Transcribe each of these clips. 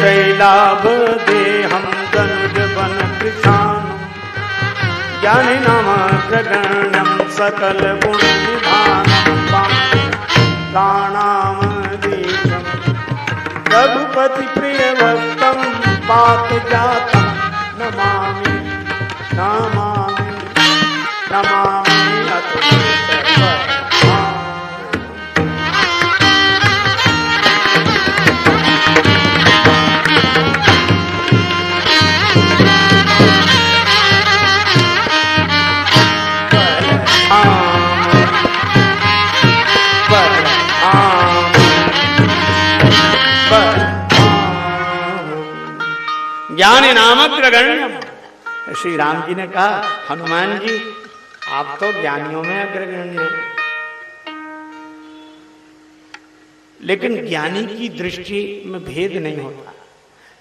शैलाभ देहं दनुज बन कृशान ज्ञानी नाम प्रगण्यं सकल गुण निधानं प्राणामधीशं रघुपति प्रिय भक्तं पात जातं नमामि नमामि नमामि ज्ञानी नामक अग्रगण्यम। श्री राम जी ने कहा हनुमान जी आप तो ज्ञानियों में अग्रगण्य हैं, लेकिन ज्ञानी की दृष्टि में भेद नहीं होता।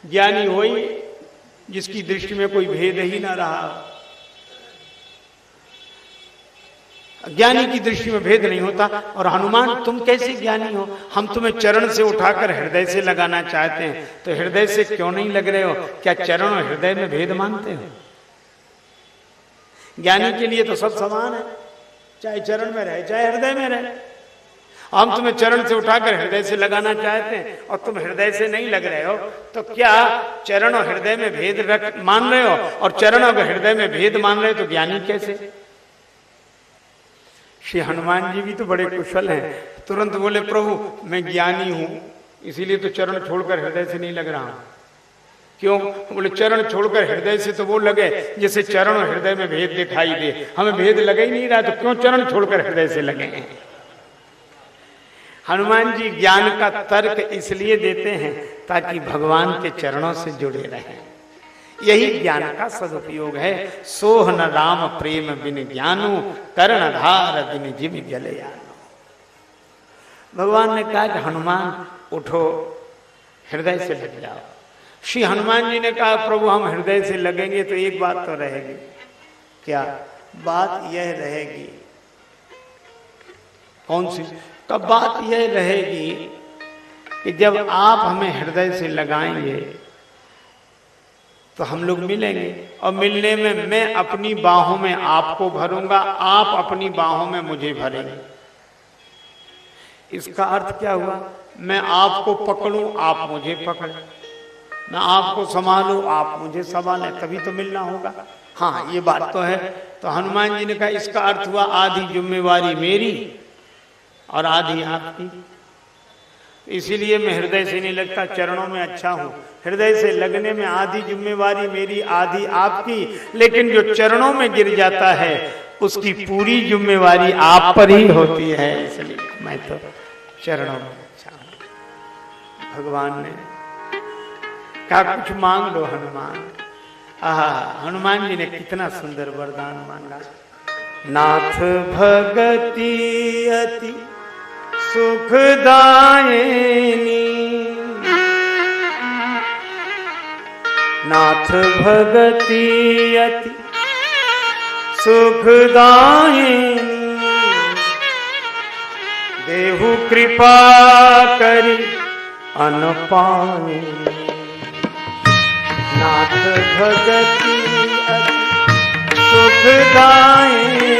ज्ञानी वही जिसकी दृष्टि में कोई भेद ही ना रहा। ज्ञानी की दृष्टि में भेद नहीं होता। और हनुमान तुम कैसे ज्ञानी हो? हम तुम्हें चरण से उठाकर हृदय से लगाना चाहते हैं, तो हृदय से क्यों नहीं लग रहे हो? क्या चरण और हृदय में भेद मानते हो? ज्ञानी के लिए तो सब समान है, चाहे चरण में रहे चाहे हृदय में रहे। हम तुम्हें चरण से उठाकर हृदय से लगाना चाहते हैं और तुम हृदय से नहीं लग रहे हो, तो क्या चरण और हृदय में भेद मान रहे हो? और चरण और हृदय में भेद मान रहे हो तो ज्ञानी कैसे? श्री हनुमान जी भी तो बड़े कुशल हैं, तुरंत बोले प्रभु मैं ज्ञानी हूं, इसीलिए तो चरण छोड़कर हृदय से नहीं लग रहा हूं। क्यों? बोले चरण छोड़कर हृदय से तो वो लगे जैसे चरण और हृदय में भेद दिखाई दे। हमें भेद लगे ही नहीं रहा, तो क्यों चरण छोड़कर हृदय से लगे? हनुमान जी ज्ञान का तर्क इसलिए देते हैं ताकि भगवान के चरणों से जुड़े रहें। यही ज्ञान का सदुपयोग है। सोह न राम प्रेम बिन ज्ञानु कर्णधार बिन जिम जलयानो। भगवान ने कहा कि हनुमान उठो हृदय से लग जाओ। श्री हनुमान जी ने कहा प्रभु हम हृदय से लगेंगे तो एक बात तो रहेगी। क्या बात? यह रहेगी। कौन सी? तो बात यह रहेगी कि जब आप हमें हृदय से लगाएंगे तो हम लोग मिलेंगे, और मिलने में मैं अपनी बाहों में आपको भरूंगा, आप अपनी बाहों में मुझे भरेंगे। इसका अर्थ क्या हुआ? मैं आपको पकड़ूं, आप मुझे पकड़ें, मैं आपको संभालूं, आप मुझे संभालें, तभी तो मिलना होगा। हाँ ये बात तो है। तो हनुमान जी ने कहा इसका अर्थ हुआ आधी जिम्मेवारी मेरी और आधी आपकी। इसीलिए मैं हृदय से नहीं लगता, चरणों में अच्छा हूं। हृदय से लगने में आधी जिम्मेवारी मेरी आधी आपकी, लेकिन जो चरणों में गिर जाता है उसकी पूरी जिम्मेवारी आप पर ही होती है। इसलिए मैं तो चरणों में अच्छा हूं। भगवान ने कहा कुछ मांग लो हनुमान। हनुमान जी ने कितना सुंदर वरदान मांगा। नाथ भगति अति सुखदायिनी, नाथ भगति अति सुखदायिनी, देहु कृपा करि अनपायिनी। नाथ भगति अति सुखदायिनी,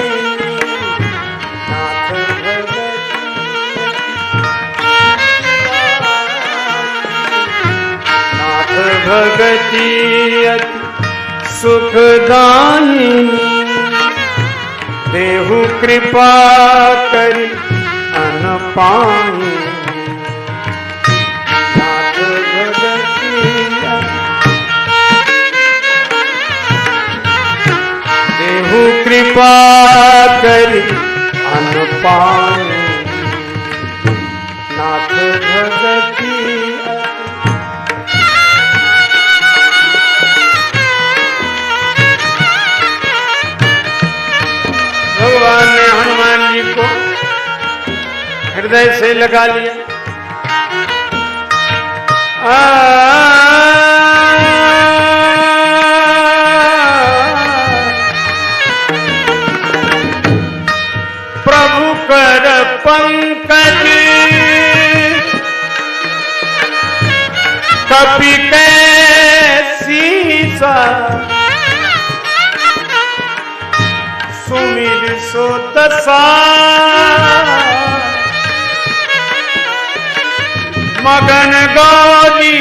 नाथ भगति अति सुखदायिनी, देहु कृपा करि अनपायिनी। नाथ भगति देहु कृपा करि अनपायिनी। नाथ भगति भगवान ने हनुमान जी को हृदय से लगा लिया। प्रभु कर पंकज कपि कैसी सा सुमिर सो दशा मगन गौरी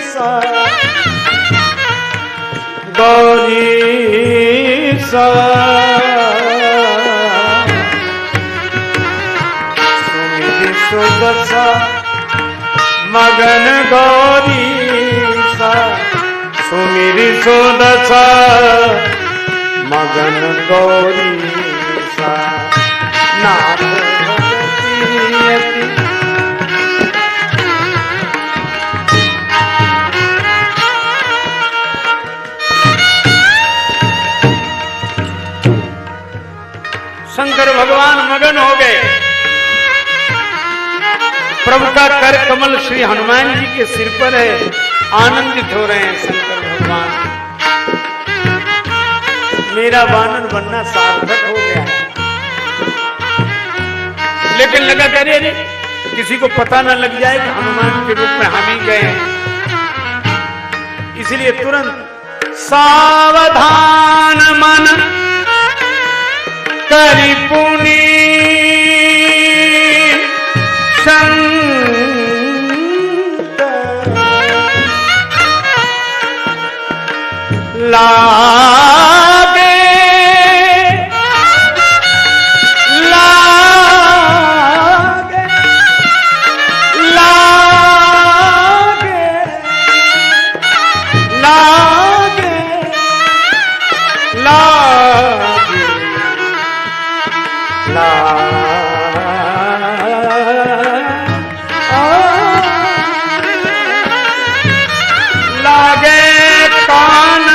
सा सुमिर सो दशा मगन गौरी सा सुमिर सो दशा मगन गौरी सा नाथ भगति शंकर भगवान मगन हो गए। प्रभु का कर कमल श्री हनुमान जी के सिर पर है, आनंदित हो रहे हैं शंकर भगवान। मेरा वानर बनना सार्थक हो गया है। लेकिन लगा करे अरे किसी को पता न लग जाए कि हनुमान के रूप में हम ही गए हैं, इसलिए तुरंत सावधान मन करी पुनी लागे लागे लागे लागे लागे लागे कान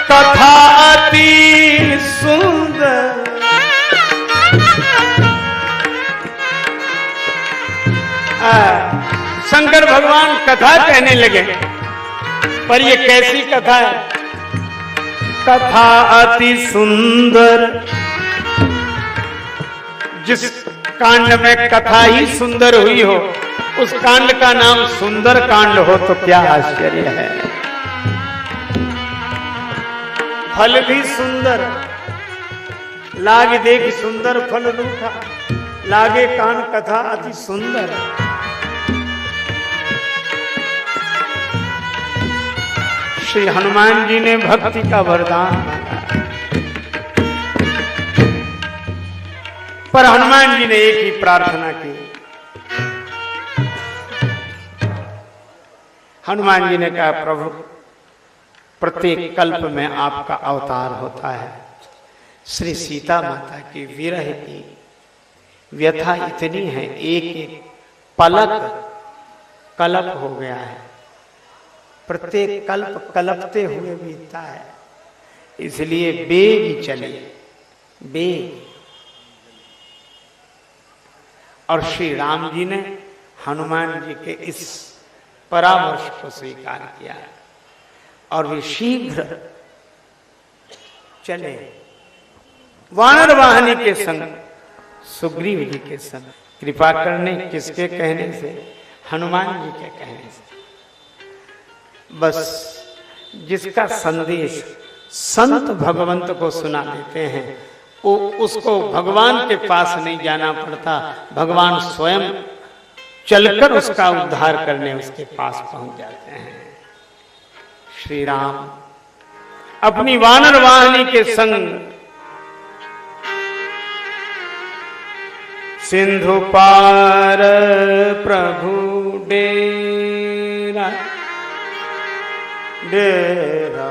कथा अति सुंदर। शंकर भगवान कथा कहने लगे, पर ये कैसी कथा है? कथा अति सुंदर। जिस कांड में कथा ही सुंदर हुई हो, उस कांड का नाम सुंदर कांड हो तो क्या आश्चर्य है। फल भी सुंदर, लागे देख सुंदर फल रूठा, लागे कान कथा अति सुंदर। श्री हनुमान जी ने भक्ति का वरदान मांगा, पर हनुमान जी ने एक ही प्रार्थना की। हनुमान जी ने कहा, प्रभु प्रत्येक कल्प में आपका अवतार होता है। श्री सीता माता की विरह की व्यथा इतनी है, एक एक पलक कल्प हो गया है। प्रत्येक कल्प कल्पते हुए बीतता है, इसलिए बेग चले बेग। और श्री राम जी ने हनुमान जी के इस परामर्श को स्वीकार किया और वे शीघ्र चले वानर वाहनी के संग, सुग्रीव जी के संग। कृपा करने किसके कहने से? हनुमान जी के कहने से। बस जिसका संदेश संत भगवंत को सुना देते हैं, वो उसको भगवान के पास नहीं जाना पड़ता, भगवान स्वयं चलकर उसका उद्धार करने उसके पास पहुंच जाते हैं। श्री राम अपनी वानर वाहनी के संग सिंधु पार प्रभु डेरा डेरा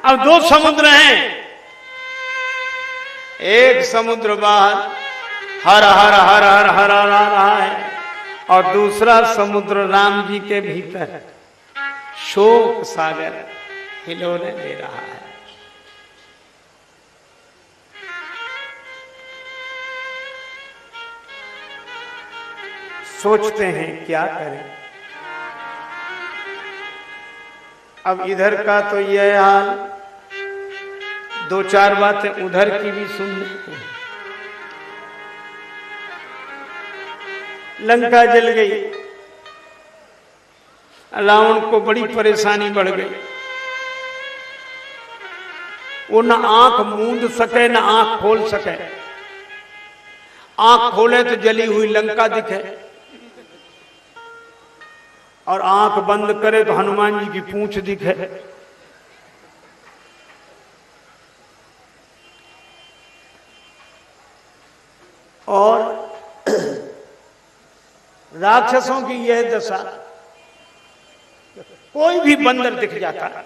अब दो समुद्र हैं, एक समुद्र बाहर हर हर हर हर हर रहा है और दूसरा समुद्र राम जी के भीतर शोक सागर हिलोने दे रहा है। सोचते हैं क्या करें। अब इधर का तो यह हाल, दो चार बातें उधर की भी सुन लें। लंका जल गई, रावण को बड़ी परेशानी बढ़ गई। वो न आंख मूंद सके न आंख खोल सके। आंख खोले तो जली हुई लंका दिखे, और आंख बंद करे तो हनुमान जी की पूंछ दिखे। और राक्षसों की यह दशा, कोई भी बंदर दिख जाता है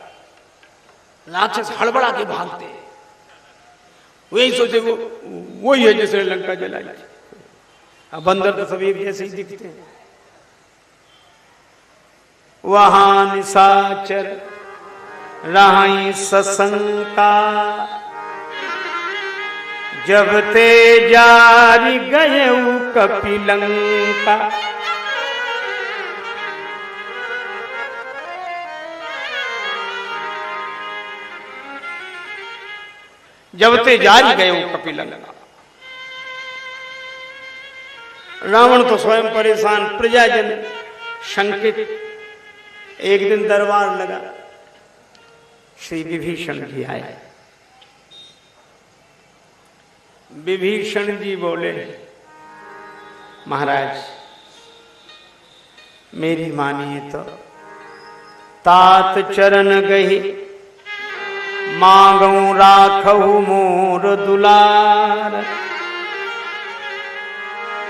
राक्षस हड़बड़ा के भागते। वही सोचे वही है जैसे लंका जलाई। अब बंदर तो सभी जैसे ही दिखते हैं। वहां निशाचर रहाई सशंका, जब ते जारी गए कपिलंका। जब ते जारी गए कपिलंका। रावण तो स्वयं परेशान, प्रजाजन शंकित। एक दिन दरबार लगा, श्री विभीषण जी आए। विभीषण जी बोले, महाराज मेरी मानिए तो तात चरण गही, मांगू राखहु मोर दुलार।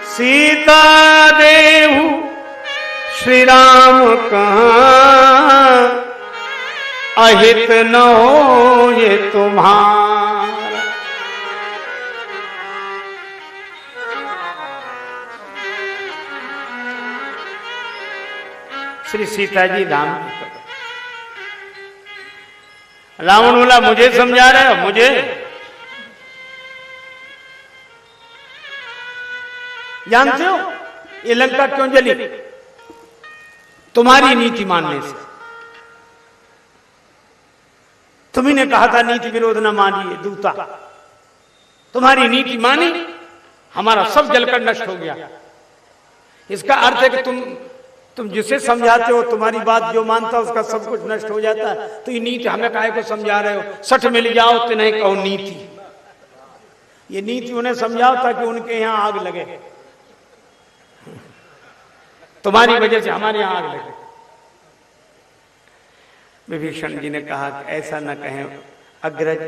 सीता देहु श्री राम कहाँ, अहित न हो ये तुम्हार। श्री सीता जी राम जी, रावण बोला मुझे समझा रहे हो? मुझे जानते हो ये लंका क्यों जली? तुम्हारी नीति मानने से। तुम्ही ने कहा था नीति विरोध न मानिए दूता। तुम्हारी नीति मानी, हमारा सब जलकर नष्ट हो गया। इसका अर्थ है कि तुम जिसे समझाते हो, तुम्हारी बात जो मानता है उसका सब कुछ नष्ट हो जाता है। तो ये नीति हमें काहे को समझा रहे हो? सठ मिल जाओ तो नहीं कहो नीति। ये नीति उन्हें समझाओ ताकि उनके यहां आग लगे। तुम्हारी वजह से हमारे यहां आग लगे। विभीषण जी ने कहा कि ऐसा न कहें अग्रज,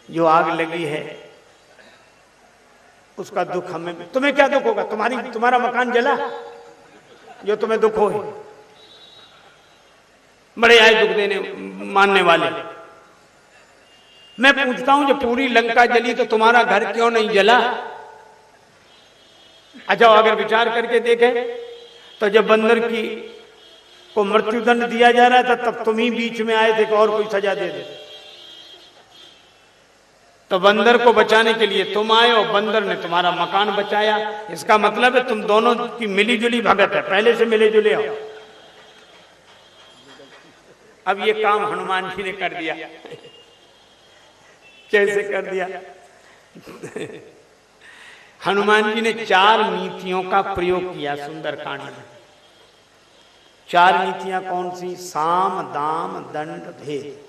जो आग लगी है उसका दुख हमें। तुम्हें क्या दुख होगा? तुम्हारा मकान जला, जो तुम्हें दुख हो। बड़े आए दुख देने मानने वाले। मैं पूछता हूं, जो पूरी लंका जली तो तुम्हारा घर क्यों नहीं जला? अच्छा, अगर विचार करके देखें तो जब बंदर की को मृत्युदंड दिया जा रहा था तब तुम ही बीच में आए थे कि और कोई सजा दे दे। तो बंदर को बचाने के लिए तुम आए और बंदर ने तुम्हारा मकान बचाया। इसका मतलब है तुम दोनों की मिलीजुली भगत है, पहले से मिले जुले हो। अब ये काम हनुमान जी ने कर दिया। कैसे कर दिया? हनुमान जी ने 4 नीतियों का प्रयोग किया सुंदरकांड में। 4 नीतियां कौन सी? साम, दाम, दंड, भेद।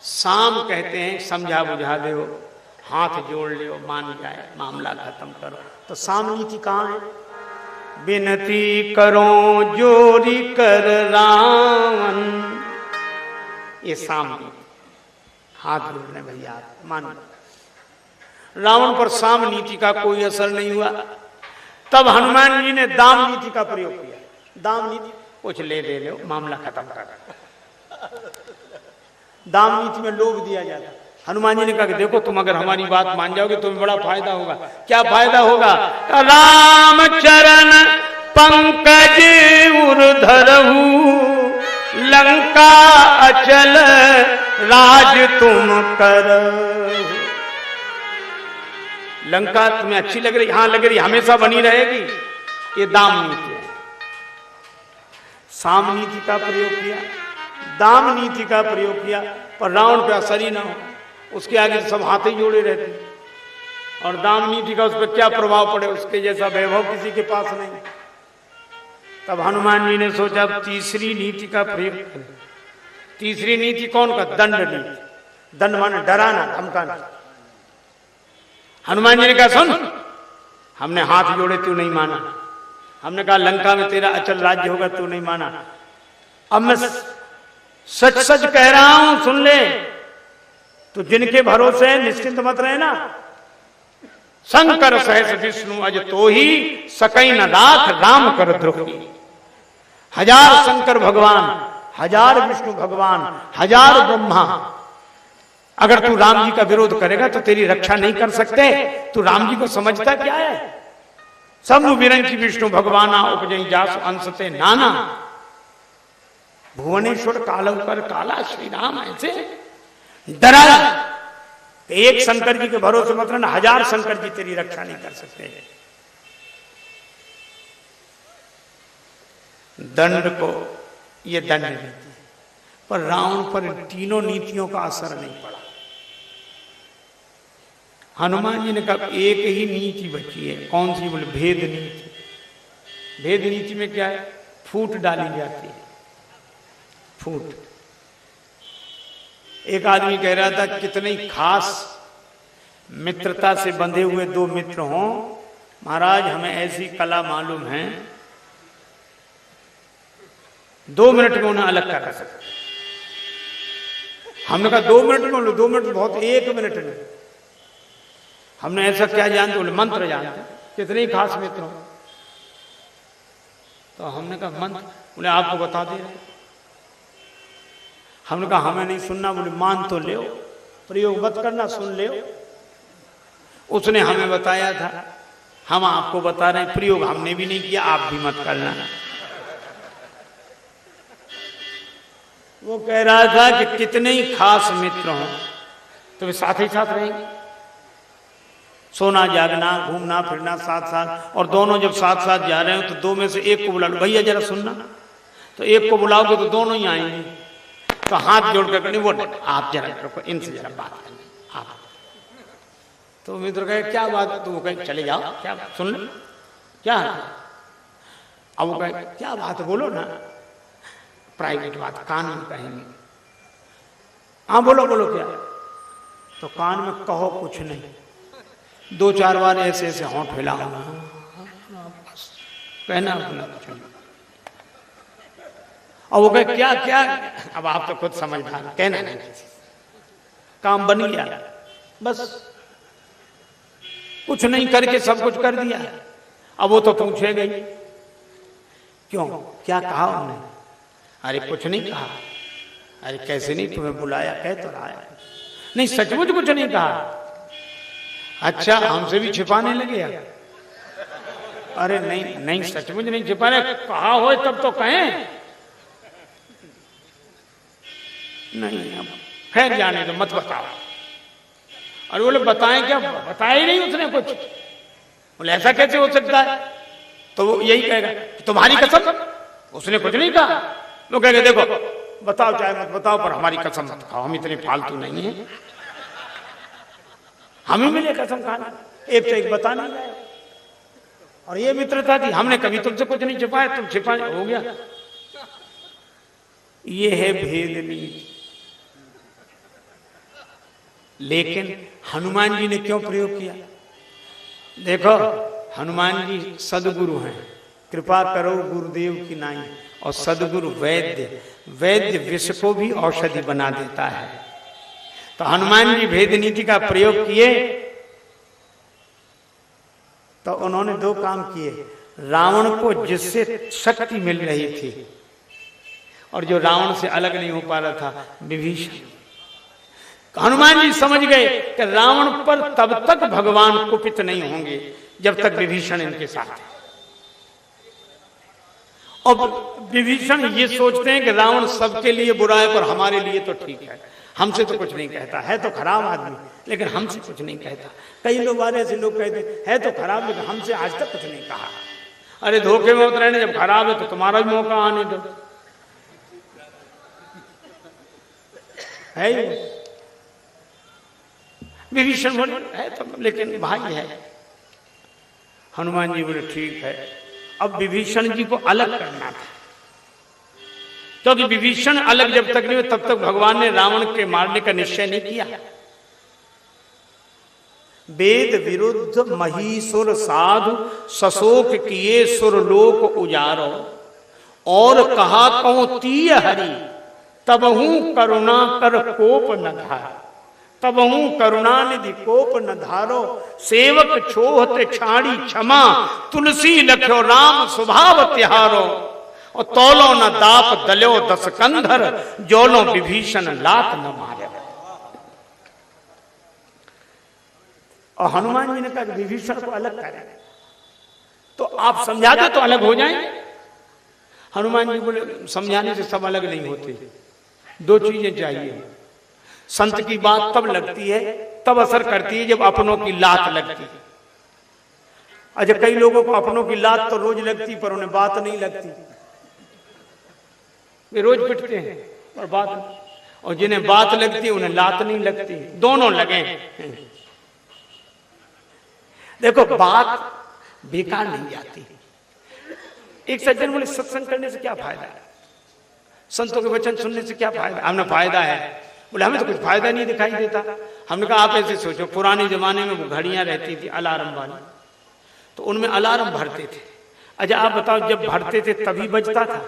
साम कहते हैं समझा बुझा दो, हाथ जोड़ लो, मान जाए, मामला खत्म करो। तो साम नीति कहां है? विनती करो जोरी कर रावण, ये साम नीति। हाथ जोड़ने भैया, मान। रावण पर साम नीति का कोई असर नहीं हुआ। तब हनुमान जी ने दाम नीति का प्रयोग किया। दाम नीति, कुछ ले दे लो, मामला खत्म कर। दाम नीति में लोभ दिया जाता। हनुमान जी ने कहा कि देखो तुम अगर हमारी बात मान जाओगे तो बड़ा फायदा होगा। क्या फायदा होगा? राम चरण पंकज उर्धरहु, लंका अचल राज तुम कर। लंका तुम्हें अच्छी लग रही? हाँ लग रही, हमेशा बनी रहेगी। ये दाम नीति है। साम नीति का प्रयोग किया, दाम नीति का प्रयोग किया, पर रावण पे असर ही ना हो, उसके आगे सब हाथ ही जोड़े रहते। और दाम नीति का उस पर क्या प्रभाव पड़े, उसके जैसा वैभव किसी के पास नहीं। तब हनुमान जी ने सोचा तीसरी नीति का प्रयोग करें। तीसरी नीति कौन का? दंड नीति। दंड माने डराना, धमकाना। हनुमान जी ने कहा सुन, हमने हाथ जोड़े, तू नहीं माना। हमने कहा लंका में तेरा अचल राज्य होगा, तू नहीं माना। अब मैं सच सच कह रहा हूं, सुन ले। तू जिनके भरोसे निश्चिंत मत रहे ना। शंकर सहस विष्णु अज तो ही सकई न राख राम कर द्रोही। 1000 शंकर भगवान, 1000 विष्णु भगवान, 1000 ब्रह्मा, अगर तू राम जी का विरोध करेगा तो तेरी रक्षा नहीं कर सकते। तू राम जी को समझता क्या है? सब विरंची विष्णु भगवाना उपजई जास अंशते नाना। भुवनेश्वर कालंकर काला श्री राम ऐसे डराया। एक शंकर जी के भरोसे मत रहना, 1000 शंकर जी तेरी रक्षा नहीं कर सकते। दंड को ये दंड नीति, पर रावण पर तीनों नीतियों का असर नहीं पड़ा। हनुमान जी ने कहा एक ही नीति बची है। कौन सी? बोले भेद नीति। भेद नीति में क्या है? फूट डाली जाती है, फूट। एक आदमी कह रहा था कितनी खास मित्रता से बंधे हुए दो मित्र हों, महाराज हमें ऐसी कला मालूम है, 2 मिनट में उन्हें अलग कर सकते। हमने कहा 2 मिनट में? 2 मिनट बहुत, 1 मिनट में। हमने ऐसा क्या जानते? बोले मंत्र जानते। कितने खास मित्र हो? तो हमने कहा मंत्र? बोले आपको बता दे रहे। हमने कहा हमें नहीं सुनना। बोले मान तो ले, प्रयोग मत करना, सुन ले। उसने हमें बताया था, हम आपको बता रहे हैं, प्रयोग हमने भी नहीं किया, आप भी मत करना। वो कह रहा था कि कितने ही खास मित्र हों तो वे साथ ही साथ रहेंगे। सोना जागना, घूमना फिरना साथ साथ, और दोनों जब साथ साथ जा रहे हो तो 2 में से एक को बुला लो, भैया जरा सुनना। तो एक को बुलाओगे तो दोनों ही आएंगे। तो हाथ जोड़कर करनी, वो आप जरा रुको, इनसे जरा बात करनी आप। तो मित्र कहे क्या बात? तो वो कहे चले जाओ, क्या बात सुन लो, क्या? अब वो कहे क्या बात बोलो ना, प्राइवेट बात, कान में कहेंगे। हाँ बोलो बोलो क्या? तो कान में कहो कुछ नहीं, 2-4 बार ऐसे ऐसे होंठ हिलाओ, कहना कुछ नहीं। और वो कहे क्या क्या? अब आप तो खुद समझदार, कहना नहीं, काम बन गया, बस कुछ नहीं करके सब कुछ कर दिया। अब वो तो पूछेगा ही क्यों, क्या कहा उन्होंने? अरे कुछ नहीं कहा। अरे कैसे नहीं, तुम्हें बुलाया, कह तो रहा है। नहीं सचमुच कुछ नहीं कहा। अच्छा हमसे भी छिपाने लगे? अरे नहीं नहीं सचमुच नहीं छिपाने, कहा हो तब तो कहें। नहीं अब खैर जाने दो, मत बताओ। और बोले बताएं क्या? बताया ही नहीं उसने कुछ। बोले ऐसा कैसे हो सकता है? तो वो यही कहेगा तुम्हारी कसम, उसने कुछ नहीं कहा। वो कहेगा देखो बताओ चाहे मत बताओ, पर हमारी कसम मत खाओ, हम इतने फालतू नहीं है, हम ही मिले कसम खाना। एक तो एक बताना जाए। और ये मित्रता थी, हमने कभी तुमसे कुछ नहीं छिपाया, तुम छिपाए, हो गया। ये है भेद नीति। लेकिन हनुमान जी ने क्यों प्रयोग किया? देखो हनुमान जी सदगुरु हैं, कृपा करो गुरुदेव की नाई। और सदगुरु वैद्य, वैद्य विष को भी औषधि बना देता है। तो हनुमान जी भेद नीति का प्रयोग किए तो उन्होंने 2 काम किए। रावण को जिससे शक्ति मिल रही थी और जो रावण से अलग नहीं हो पा रहा था, विभीषण, हनुमान जी समझ गए कि रावण पर तब तक भगवान कुपित नहीं होंगे जब तक विभीषण इनके साथ है। और विभीषण ये सोचते हैं कि रावण सबके लिए बुरा है पर हमारे लिए तो ठीक है, हमसे तो कुछ नहीं कहता, है तो खराब आदमी लेकिन हमसे कुछ नहीं कहता। कई लोग बारे ऐसे लोग कहते है तो खराब लेकिन हमसे आज तक कुछ नहीं कहा। अरे धोखे में उतरे, जब खराब है तो तुम्हारा भी मौका आने दो, है ही। विभीषण बोले है तो, लेकिन भाई है। हनुमान जी बोले ठीक है। अब विभीषण जी को अलग करना था, क्योंकि विभीषण अलग जब तक नहीं हुए तब तक भगवान ने रावण के मारने का निश्चय नहीं किया। वेद विरुद्ध महीसुर साधु सशोक किए सुरलोक उजारो, और कहा कहो तीय हरि तबहू करुणा कर कोप न धारो, तबहू करुणा निधि कोप न धारो, सेवक छोहते छाड़ी क्षमा तुलसी लख्यो राम स्वभाव तिहारो, और तौलो न दाप दल्यो दस कंधर, जोलो विभीषण लात न मारे। और हनुमान जी ने कहा विभीषण को अलग करें, तो आप समझा दो तो अलग हो जाएंगे। हनुमान जी बोले समझाने से सब अलग नहीं होते, दो चीजें चाहिए। संत की बात तब लगती है, तब असर करती है जब अपनों की लात लगती है। अच्छा, कई लोगों को अपनों की लात तो रोज लगती पर उन्हें बात नहीं लगती, वे रोज पिटते हैं और बात, और जिन्हें बात लगती है उन्हें लात नहीं लगती, दोनों लगे। देखो बात बेकार नहीं जाती। एक सज्जन बोले सत्संग करने से क्या फायदा है, संतों के वचन सुनने से क्या फायदा? हमने फायदा है। बोले हमें तो कुछ फायदा नहीं दिखाई देता। हमने कहा आप ऐसे सोचो, पुराने जमाने में वो घड़ियां रहती थी अलार्म वाली, तो उनमें अलार्म भरते थे। अच्छा आप बताओ, जब भरते थे तभी बजता था?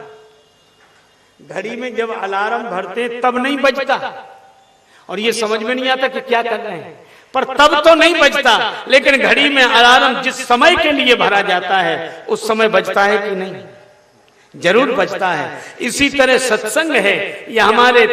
घड़ी में जब अलार्म भरते तब नहीं बजता, और ये समझ में नहीं आता कि क्या कर रहे हैं, पर तब तो नहीं बजता। लेकिन घड़ी में अलार्म जिस समय के लिए भरा जाता है उस समय बजता है कि नहीं? जरूर बजता है। इसी तरह सत्संग है, ये हमारे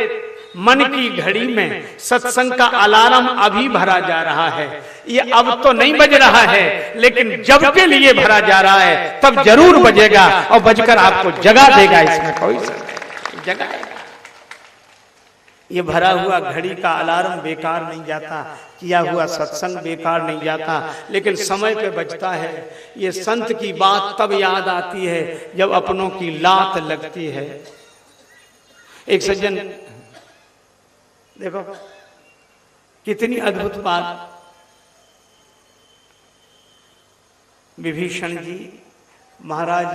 मन की घड़ी में सत्संग का अलार्म अभी भरा जा रहा है। ये अब तो नहीं बज रहा है, लेकिन जब के लिए भरा जा रहा है तब जरूर बजेगा, और बजकर आपको जगा देगा। इसमें कोई जगाएगा। ये भरा हुआ घड़ी का अलार्म बेकार नहीं जाता, किया हुआ सत्संग बेकार नहीं जाता, लेकिन समय पे बजता है। ये संत की बात तब याद आती है जब अपनों की लात लगती है। एक सज्जन, देखो कितनी अद्भुत बात। विभीषण जी महाराज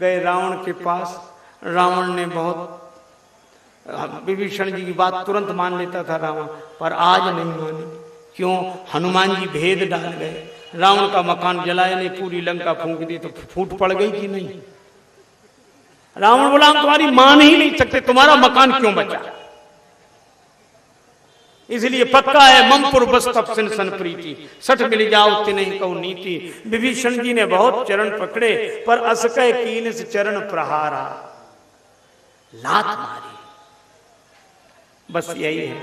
गए रावण के पास। रावण ने बहुत, विभीषण जी की बात तुरंत मान लेता था रावण, पर आज नहीं मानी। क्यों? हनुमान जी भेद डाल गए। रावण का मकान जलाया नहीं, पूरी लंका फूंक दी, तो फूट पड़ गई कि नहीं? रावण बोला हम तुम्हारी मान ही नहीं सकते, तुम्हारा मकान क्यों बचा? इसलिए पक्का है ममपुर बस तपसिन सन प्रीति, सठ मिल जाओ नहीं कहू नीति। विभीषण जी ने बहुत चरण पकड़े, पर असकै कीन से चरण प्रहारा, लात मारी। बस यही है।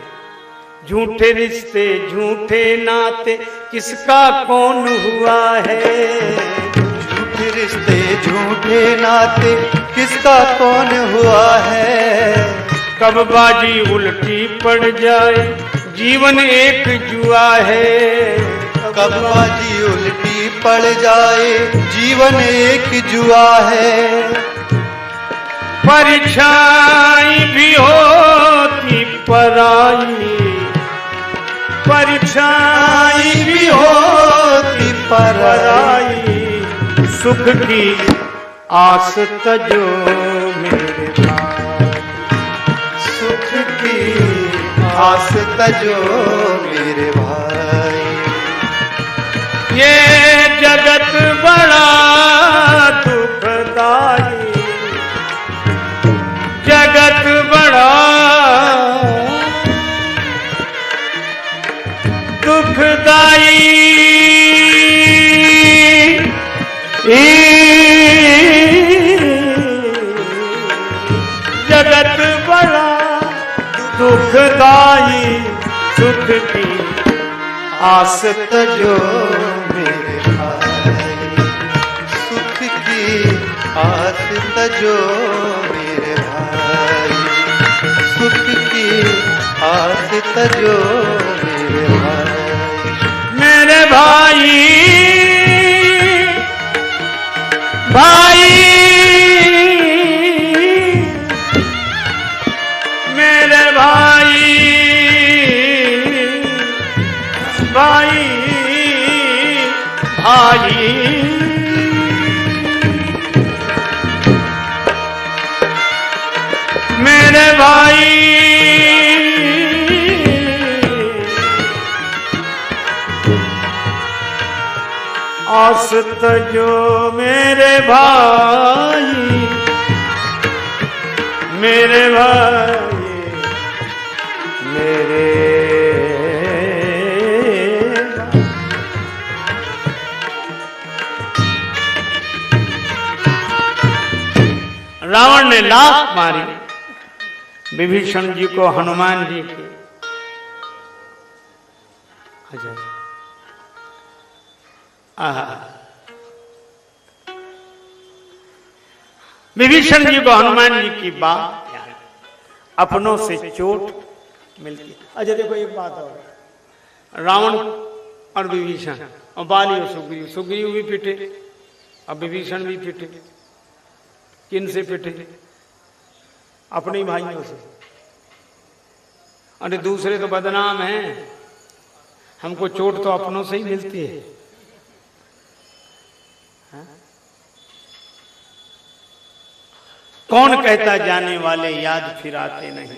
झूठे रिश्ते झूठे नाते किसका कौन हुआ है? झूठे रिश्ते झूठे नाते किसका कौन हुआ है? कब बाजी उल्टी पड़ जाए जीवन एक जुआ है। कब बाजी उल्टी पड़ जाए जीवन एक जुआ है। परीक्षाएं भी होती पराई, परीक्षाएं भी होती पराई, सुख की आस तजो मेरे भाई, सुख की आस तजो मेरे भाई। ये जगत बड़ा दुखदाई, जगत बड़ा दुखदाई, जगत बड़ा दुखदाई, सुख की आस तजो मेरे भाई, सुख की आस तजो मेरे भाई, सुख की आस तजो मेरे भाई। मेरे भाई भाई मेरे भाई मेरे भाई आस तजो मेरे भाई, मेरे भाई मेरे रावण ने लात मारी विभीषण जी को, हनुमान जी के। विभीषण जी को हनुमान जी की बात अपनों से चोट मिलती। अच्छा देखो एक बात और, रावण और विभीषण और बाली और सुग्रीव, सुग्रीव भी पिटे अब विभीषण भी पिटे। किन से पिटे? अपने भाइयों से। अरे दूसरे तो बदनाम हैं, हमको चोट तो अपनों से ही मिलती है। कौन कहता जाने वाले याद फिर आते नहीं,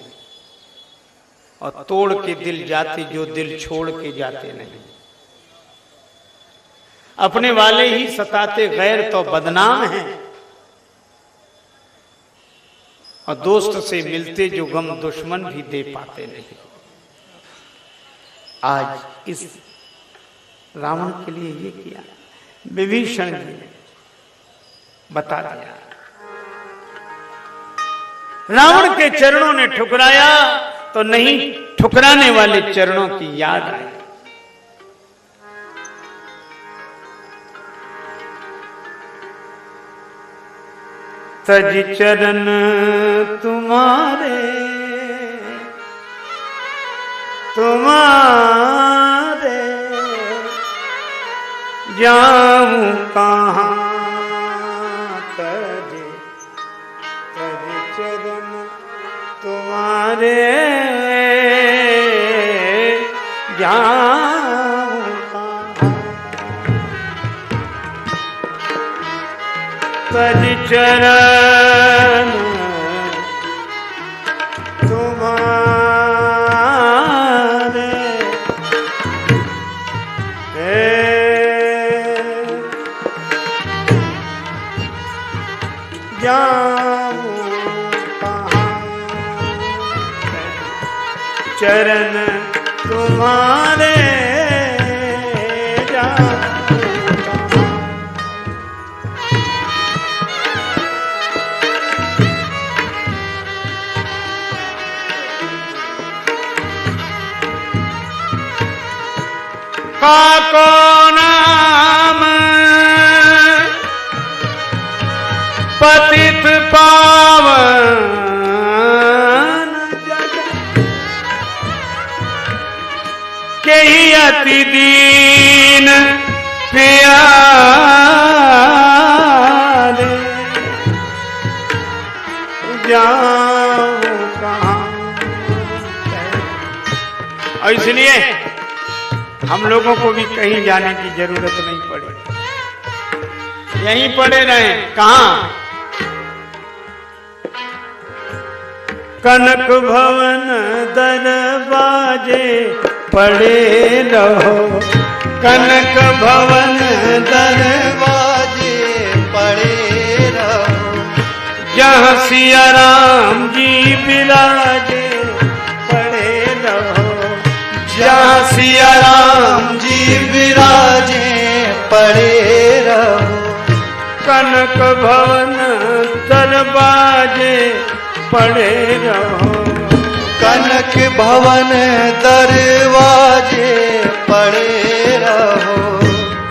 और तोड़ के दिल जाते जो दिल छोड़ के जाते नहीं। अपने वाले ही सताते गैर तो बदनाम हैं, और दोस्त से मिलते जो गम दुश्मन भी दे पाते नहीं। आज इस रावण के लिए ये किया विभीषण जी ने बता दिया। रावण के चरणों ने ठुकराया तो नहीं ठुकराने वाले चरणों की याद आई। तज चरण तुम्हारे तुम्हारे जाऊं कहाँ, तज चरण तुम्हारे जाऊं कहाँ, तज चरण तुम्हारे जाऊं कहाँ, चरण तुम्हारे काको नाम पतित पावन जग, के ही अति दीन प्यारे, जाऊं कहाँ। और इसलिए हम लोगों को भी कहीं जाने की जरूरत नहीं पड़ी, यहीं पड़े रहे। कहाँ? कनक भवन दरवाजे पड़े रहो, कनक भवन दरवाजे पड़े रहो, जहाँ सिया राम जी विराजे पड़े रहो, जहाँ सिया राम जी विराजे पड़े रहो, कनक भवन दरवाजे पड़े रहो, कनक भवन दरवाजे पड़े रहो,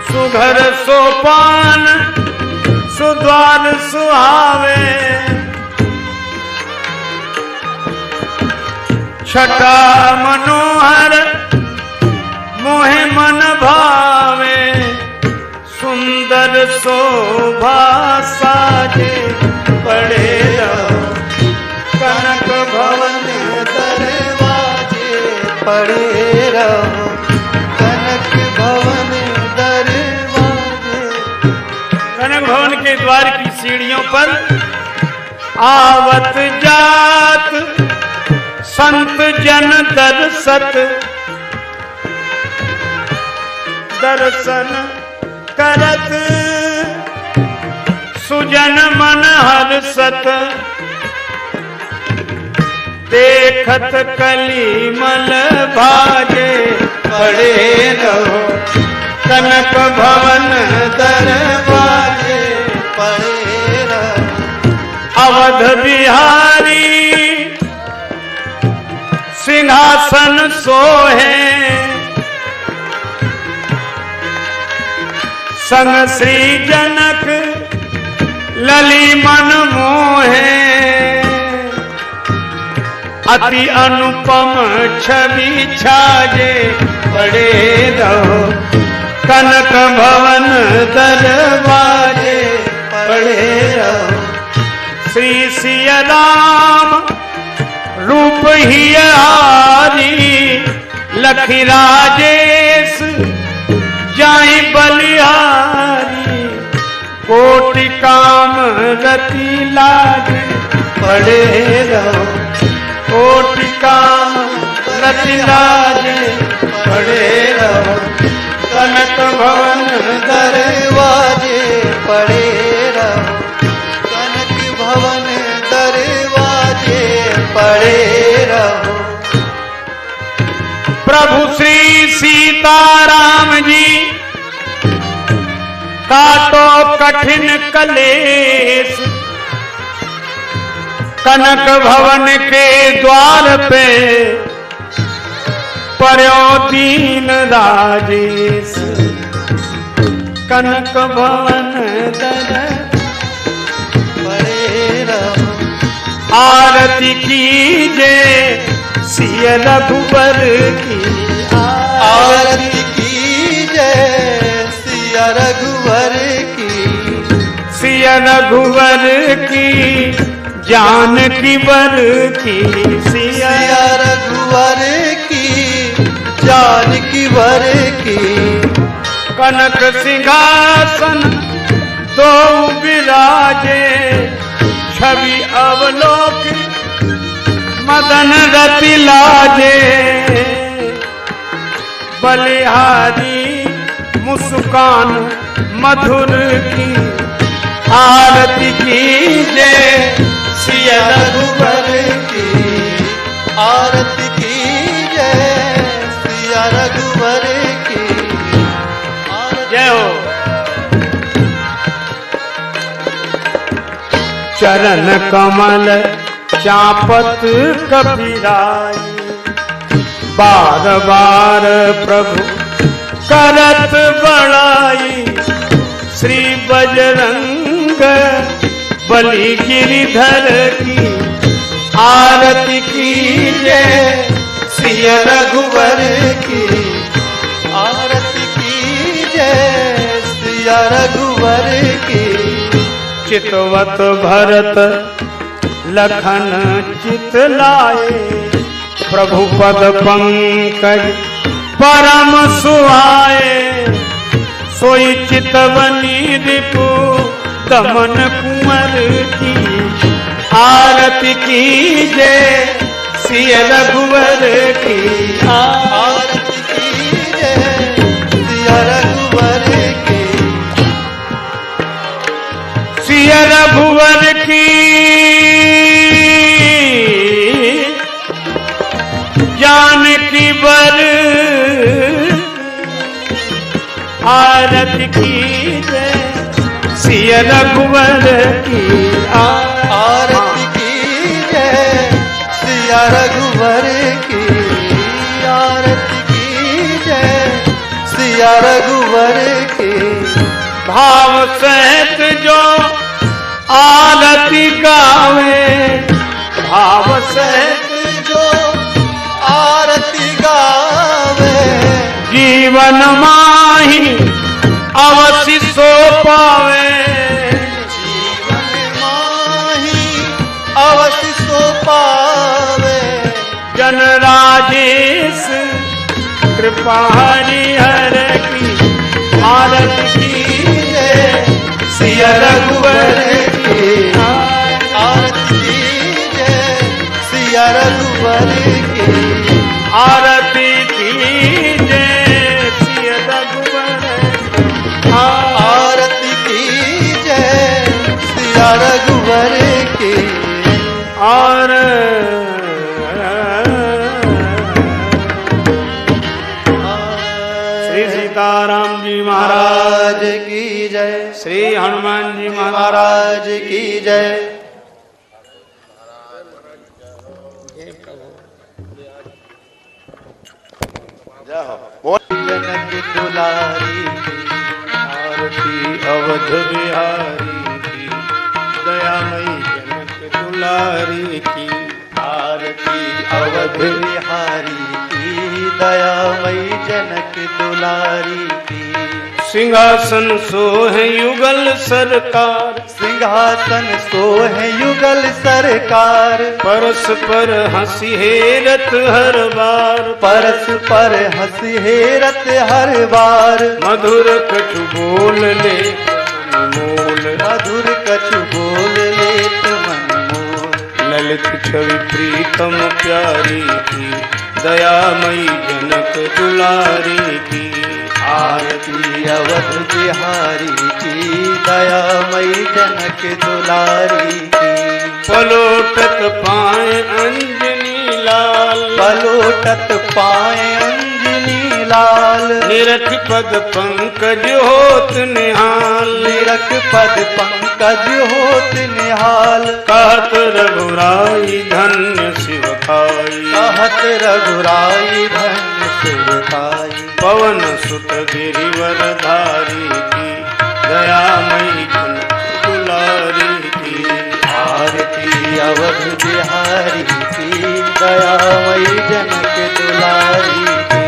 सुघर सोपान सुद्वार सुहावे, छटा मनोहर मोहे मन भावे, सुंदर शोभा साजे पड़े रहो, कनक भवन दरवाजे पड़े रहो, कनक भवन दरवाजे सीढ़ियों पर आवत जात संत जन दर्शन करत सुजन मन हर्षत देखत कलीमल भाजे पड़े रहो कनक भवन दरवाजे पड़े रहो अवध बिहारी सिंहासन सोहे संग श्री जनक लली मन मोहे अति अनुपम छवि छाजे पड़े रहो कनक भवन दरवाजे पड़े रहो श्री सिया राम रूप ही हारी लखी राजेश जाई बलिहारी कोटि काम रति लागे पड़े रहो कोटि काम रति लागे पड़े रहो कनक भवन दरवाजे पड़े रहो कनक भवन दरवाजे पड़े रहो प्रभु श्री सीताराम जी काटो कठिन कलेश कनक भवन के द्वार पे पर्यो दीन राजेश कनक भवन दर पड़े रहो आरती कीजे सिय रघुबर की आरती की जय सिया रघुवर की सिय रघुवर की जानकी वर की सिया सिया रघुवर की जानकी वर की कनक सिंहासन दो विराजे छवि अवलोक मदन रति लाजे बलिहारी मुस्कान मधुर की आरती की जय सिया रघुवर की आरती की जय सिया रघुवर की जय हो चरण कमल चापत कबीराई बार बार प्रभु करत बड़ाई श्री बजरंग बलि गिरिधर की आरती की जय सिया रघुवर की आरती की जय सिया रघुवर की चितवत भरत लखन चित लाए प्रभु पद पंकज परम सुहाए सोई चितवनी रिपु दमन कुंवर की आरती की जय सिय रघुवर की आरती की जय सिया रघुवर की सिय रघुवर की जानकी वर आरती की जय सिय रघुवर की आरती की जय सिया रघुवर की आरती की जय सिया रघुवर की भाव सहित जो आरती गावे भाव सहित जो आरती गावे जीवन माही अवश्य सो पावे जीवन माही अवश्य सो पावे जन राजेश कृपा हरिहर की आरती की जय सिया रघुवर की आरती कीजय सिया रघुवर की आरती कीजय सिया रघुवर आरती कीजय सिया रघुवर की श्री सीताराम जी महाराज की जय श्री हनुमान जी महाराज की जय जनक दुलारी आरती अवध बिहारी की दयामयी जनक दुलारी की आरती अवध बिहारी की दयामयी जनक दुलारी की सिंहासन सोहे युगल सरकार सिंहासन सोहे युगल सरकार परस पर हंसी हेरत हर बार परस पर हंसी हेरत हर बार मधुर कछु बोल ले मोल मधुर कछु बोल लेत मन मोल ललित छवि प्रीतम प्यारी की दयामयी जनक दुलारी की आरती अवध बिहारी की दयामयी जनक दुलारी की पलोटत पाए अंजनी लाल पलोटत पाए अंजनी लाल निरख पद पंकज होत निहाल निरख पद पंकज होत निहाल कहत रघुराई धन्य शिव खाई कहत रघुराई धन्य शिव खाई पवन सुत गिरिवर धारी की दयामयी जनक दुलारी की आरती अवध बिहारी की दयामयी जनक दुलारी की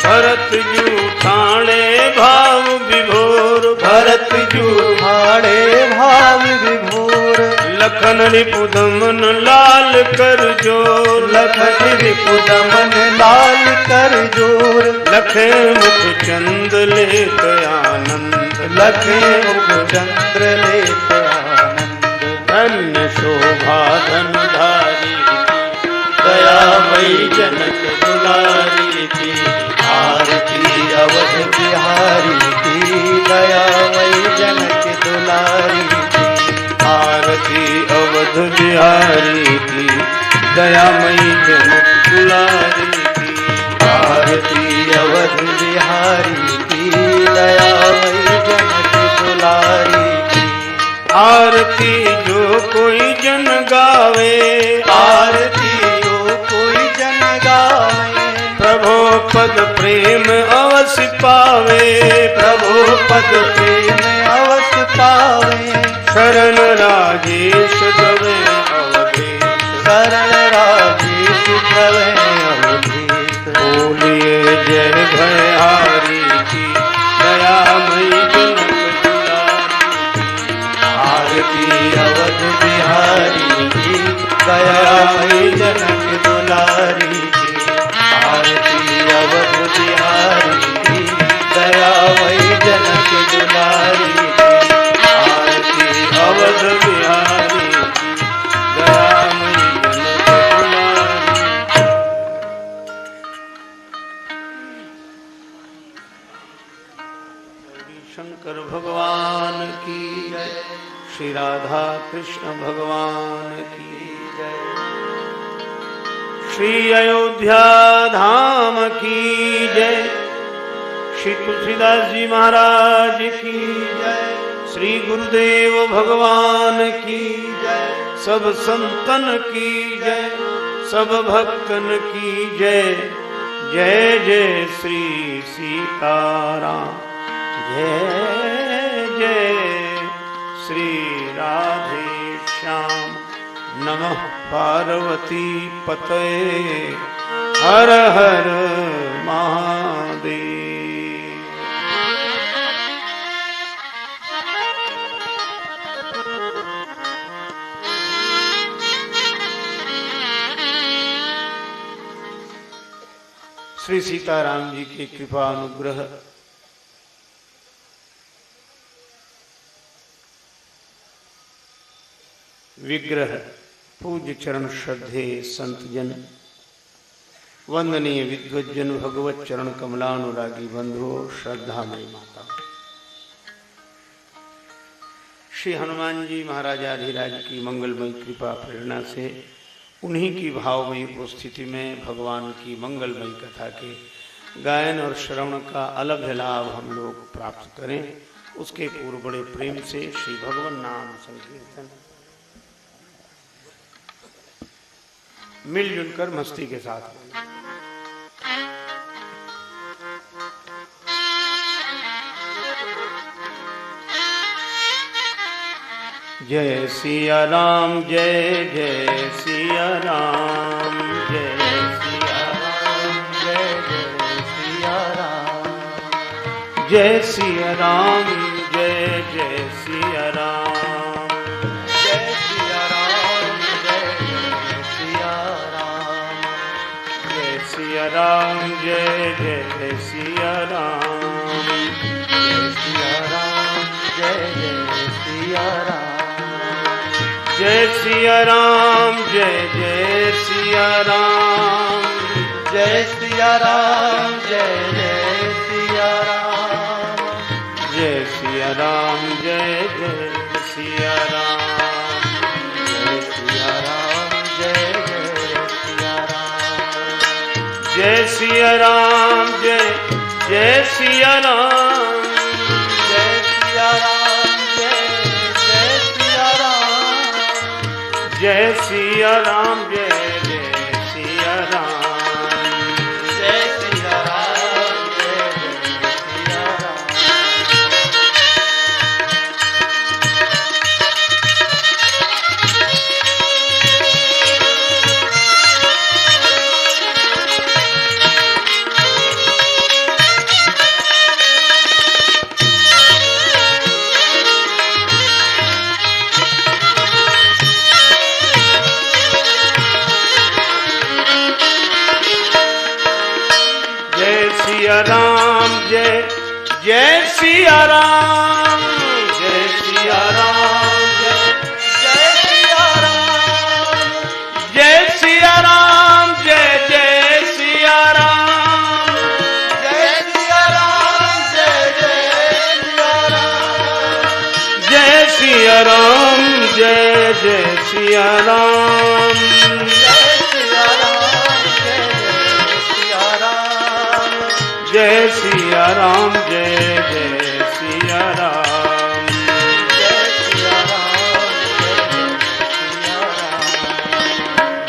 भरत जू ठाणे भाव विभोर भरत जुहाड़े भाव विभोर लखन रिपुदमन लाल कर जोर लखन रिपुदमन लाल कर जोर लखे मुख चंद लेत आनंद लखे मुख चंद्र लेत आनंद धन्य शोभा धनुधारी दयामयी जनक दुलारी की आरती अवध बिहारी की दयामयी जनक दुलारी की आरती अवध बिहारी की दयामयी जनक दुलारी की आरती अवध बिहारी की दयामयी जनक दुलारी की आरती जो कोई जन गावे आरती जो कोई जन गावे प्रभु पद प्रेम अवश्य पावे प्रभु पद प्रेम अवश्य पावे शरण राजेश दवे अवधेश शरण राजेश प्रवे अवधेश बोलिए जय भयहारी की दयामयी जनक दुलारी आरती अवध बिहारी की दयामयी जनक दुलारी की आरती अवध बिहारी की दयामयी जनक दुलारी की आरती अवध बिहारी की दयामयी जनक दुलारी शंकर भगवान की जय श्री राधा कृष्ण भगवान की जय श्री अयोध्या धाम की जय श्री तुलसीदास जी महाराज की जय श्री गुरुदेव भगवान की जय सब संतन की जय सब भक्तन की जय जय जय श्री सीताराम जय जय श्री राधे श्याम नमः पार्वती पतये हर हर महादेव। श्री सीताराम जी की कृपा अनुग्रह विग्रह, पूज्य चरण श्रद्धे संत जन, वंदनीय विद्वज्जन, भगवत चरण कमलानुरागी बंधुओं, श्रद्धामयी माता, श्री हनुमान जी महाराजाधिराज की मंगलमयी कृपा प्रेरणा से उन्हीं की भावमयी उपस्थिति में भगवान की मंगलमयी कथा के गायन और श्रवण का अलभ्य लाभ हम लोग प्राप्त करें, उसके पूर्व बड़े प्रेम से श्री भगवान नाम संकीर्तन मिलजुल कर मस्ती के साथ जय सिया राम, जय जय सिया राम, जय सिया राम, जय जय सिया राम, जय सिया राम, जय जय सिया राम, जय सिया राम, जय जय सिया राम, जय सिया राम, जय जय सिया राम, जय सिया राम, जय जय सिया राम, जय सिया राम, जय जय सिया राम, जय सिया राम, जय जय सिया राम, जय सिया राम, जय जय सिया राम, जय सिया राम, जय जय सिया राम, जय सिया राम, जय जय सिया राम, जय सिया राम, जय जय सिया राम, जय सिया राम, जय जय सिया राम, जय सिया राम, जय जय सिया राम। सिया राम, जय जय सिया राम, जय सिया राम, जय सिया राम, जय सिया राम, जय जय सिया राम, जय सिया राम, जय जय सिया राम, जय सिया राम, जय जय सिया राम, जय सिया राम, जय जय जय सिया राम, सिया राम,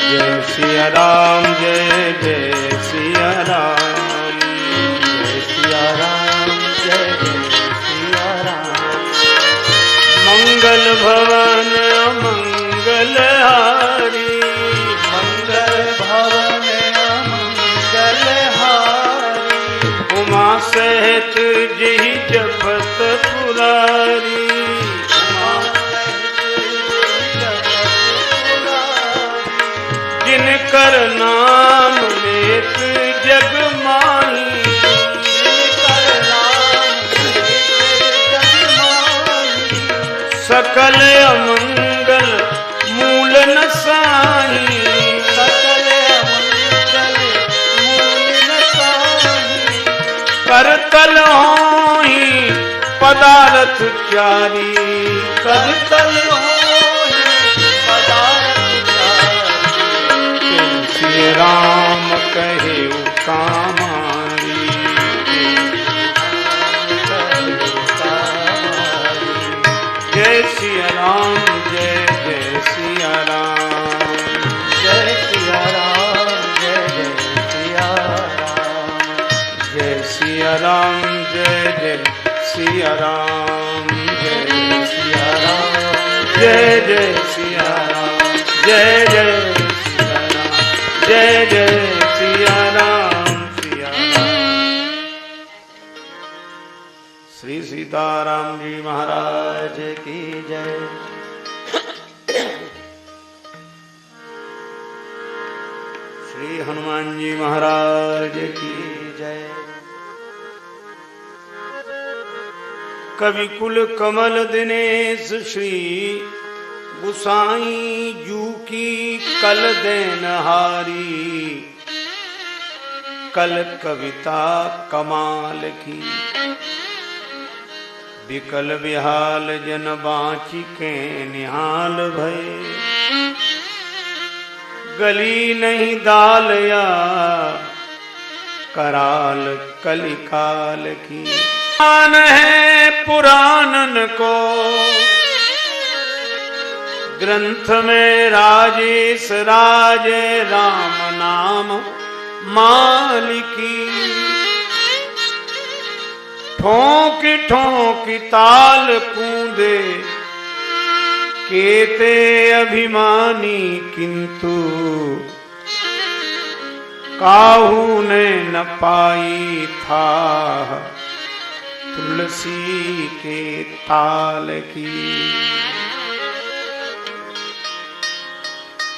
जय जय सिया राम, जय जय सिया राम, जय सिया राम, जय जय सिया राम, मंगल भवन मंगल हारी, मंगल भवन मंगल हारी, उमा सहित जी जपत पुरारी, जिनकर नाम लेत जग माही, सकल अमंगल मूल न साही, करतल होई पदारथ चारी, करतल होई पदारथ चारी, श्री राम कहे कामारी, जय सिया राम, जय जय सिया राम, जय सिया राम, जय जय सिया राम, जय सिया राम, जय जय सिया राम, जय सिया राम, जय जय सिया राम, जय जय सिया राम, जय जय सिया राम, सिया राम। श्री सीताराम जी महाराज की जय। श्री हनुमान जी महाराज की जय। कवि कुल कमल दिनेश श्री गुसाई जू की कल देनहारी, कल कविता कमाल की। विकल विहाल जन बाँची के निहाल भये, गली नहीं दाल या कराल कलिकाल की। मान है पुराणन को ग्रंथ में राजेश राजे राम नाम मालिकी। ठोंकी ठोंकी ताल कूदे केते अभिमानी, किंतु काहू ने न पाई था तुलसी के ताल की।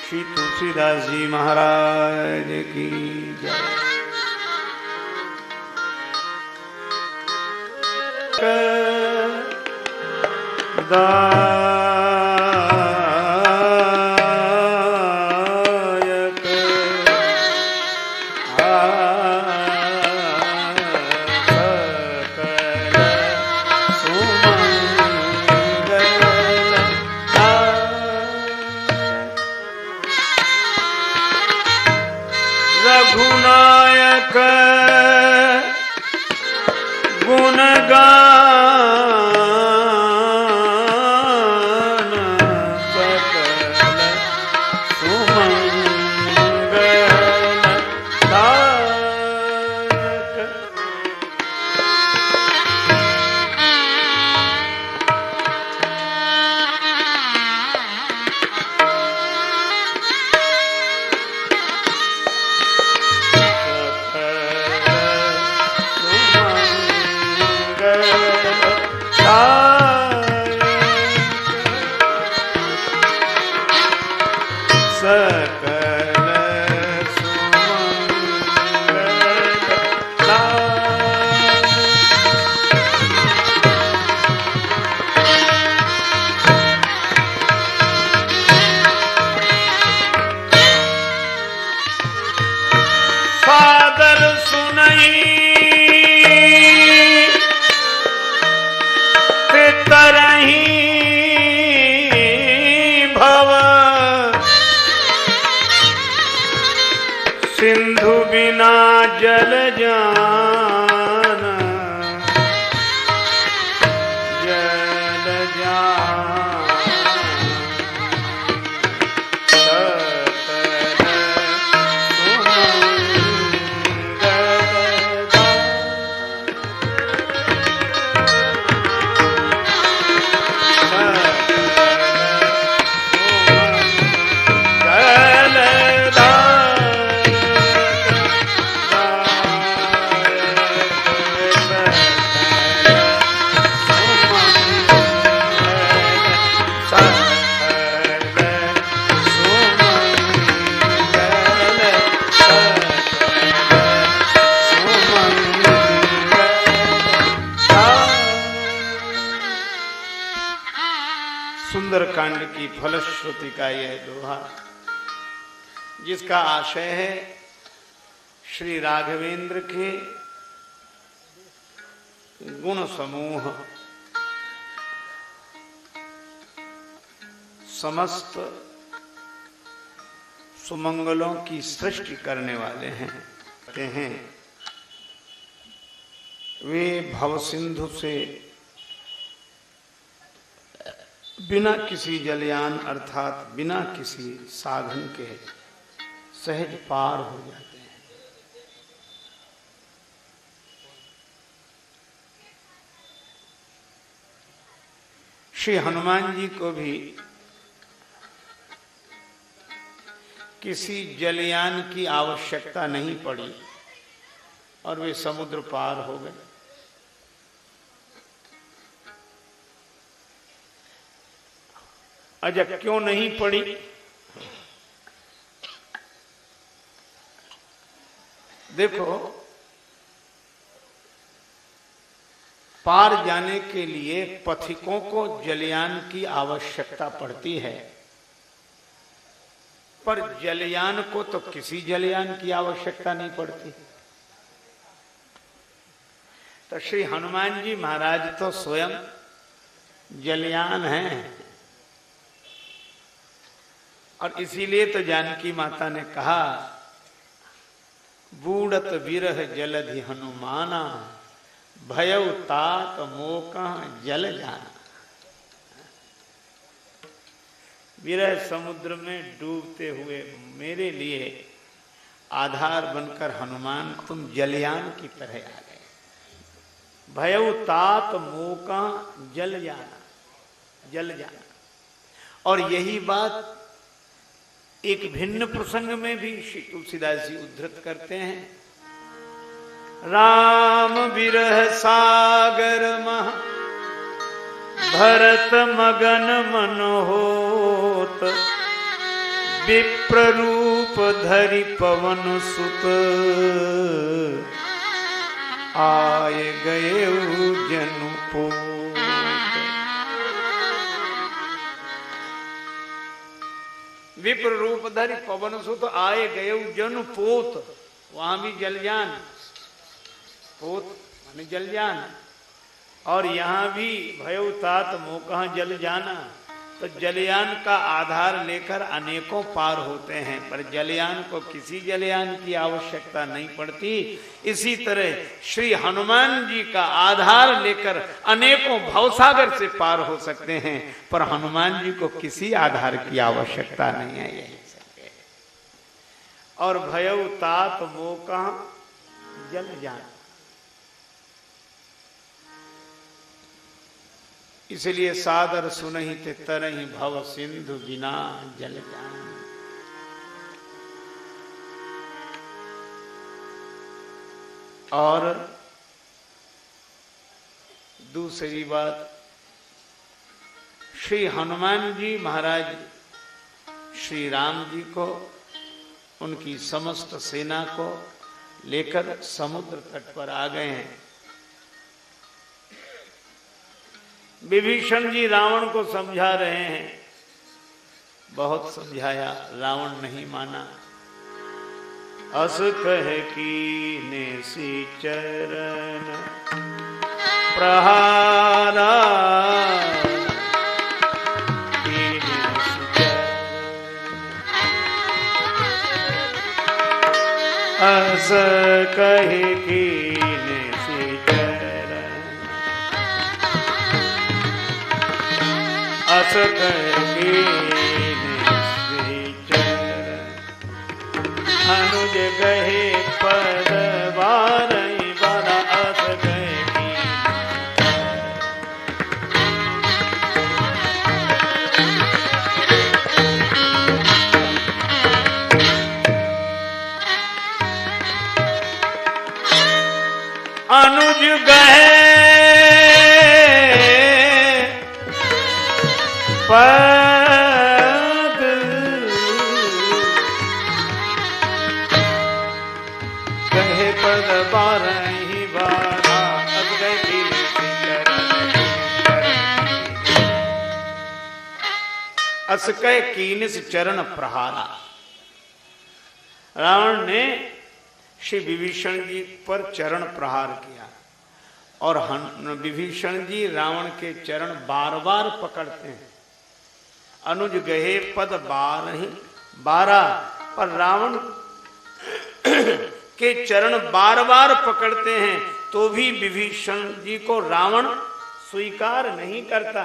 श्री तुलसीदास जी महाराज की जय। रघुनायक गुणगान सकल सुमंगलदायक। फादर सुनई तरही भव, सिंधु बिना जल जान जल जान। सुंदरकांड की फलश्रुति का यह दोहा, जिसका आशय है श्री राघवेंद्र के गुण समूह समस्त सुमंगलों की सृष्टि करने वाले हैं। कहते हैं वे भवसिंधु से बिना किसी जलयान अर्थात बिना किसी साधन के सहज पार हो जाते हैं। श्री हनुमान जी को भी किसी जलयान की आवश्यकता नहीं पड़ी और वे समुद्र पार हो गए। अच्छा, क्यों नहीं पड़ी? देखो, पार जाने के लिए पथिकों को जलयान की आवश्यकता पड़ती है, पर जलयान को तो किसी जलयान की आवश्यकता नहीं पड़ती। तो श्री हनुमान जी महाराज तो स्वयं जलयान हैं, और इसीलिए तो जानकी माता ने कहा बूढ़त विरह जलधि हनुमाना भयउ तात मोका जल जाना। विरह समुद्र में डूबते हुए मेरे लिए आधार बनकर हनुमान तुम जलयान की तरह आ गए। भयउ तात मोका जल जाना, जल जाना। और यही बात एक भिन्न प्रसंग में भी श्री तुलसीदास जी उद्धृत करते हैं। राम विरह सागर महा भरत मगन मन होत, विप्र रूप धरि पवन सुत, आए गए जनु पोत। विप्र रूप धरि पवन सुत, आए गए जनु पोत। वहां भी जलयान, पोत माने जलयान, और यहां भी भयउ तात मोका जल जाना। तो जलयान का आधार लेकर अनेकों पार होते हैं, पर जलयान को किसी जलयान की आवश्यकता नहीं पड़ती। इसी तरह श्री हनुमान जी का आधार लेकर अनेकों भवसागर से पार हो सकते हैं, पर हनुमान जी को किसी आधार की आवश्यकता नहीं है। यही सत्य। और भयउ तात मोका जल जाना, इसलिए सादर सुनहि ते तरहि भव सिंधु बिना जल जान। और दूसरी बात, श्री हनुमान जी महाराज श्री राम जी को, उनकी समस्त सेना को लेकर समुद्र तट पर आ गए हैं। विभीषण जी रावण को समझा रहे हैं, बहुत समझाया, रावण नहीं माना। अस कह कीने सी चरण प्रहारा, अस कह कीने सी चरण, अस कह कीने सी चरण, अनुज गहे पद बारई बारा, अस कह अनुज गहे पद गहे पद बारहि बारा, अब गए अस कह कीनिस चरण प्रहारा। रावण ने श्री विभीषण जी पर चरण प्रहार किया, और विभीषण जी रावण के चरण बार बार पकड़ते हैं। अनुज गहे पद बारहि बारा, पर रावण के चरण बार बार पकड़ते हैं, तो भी विभीषण जी को रावण स्वीकार नहीं करता।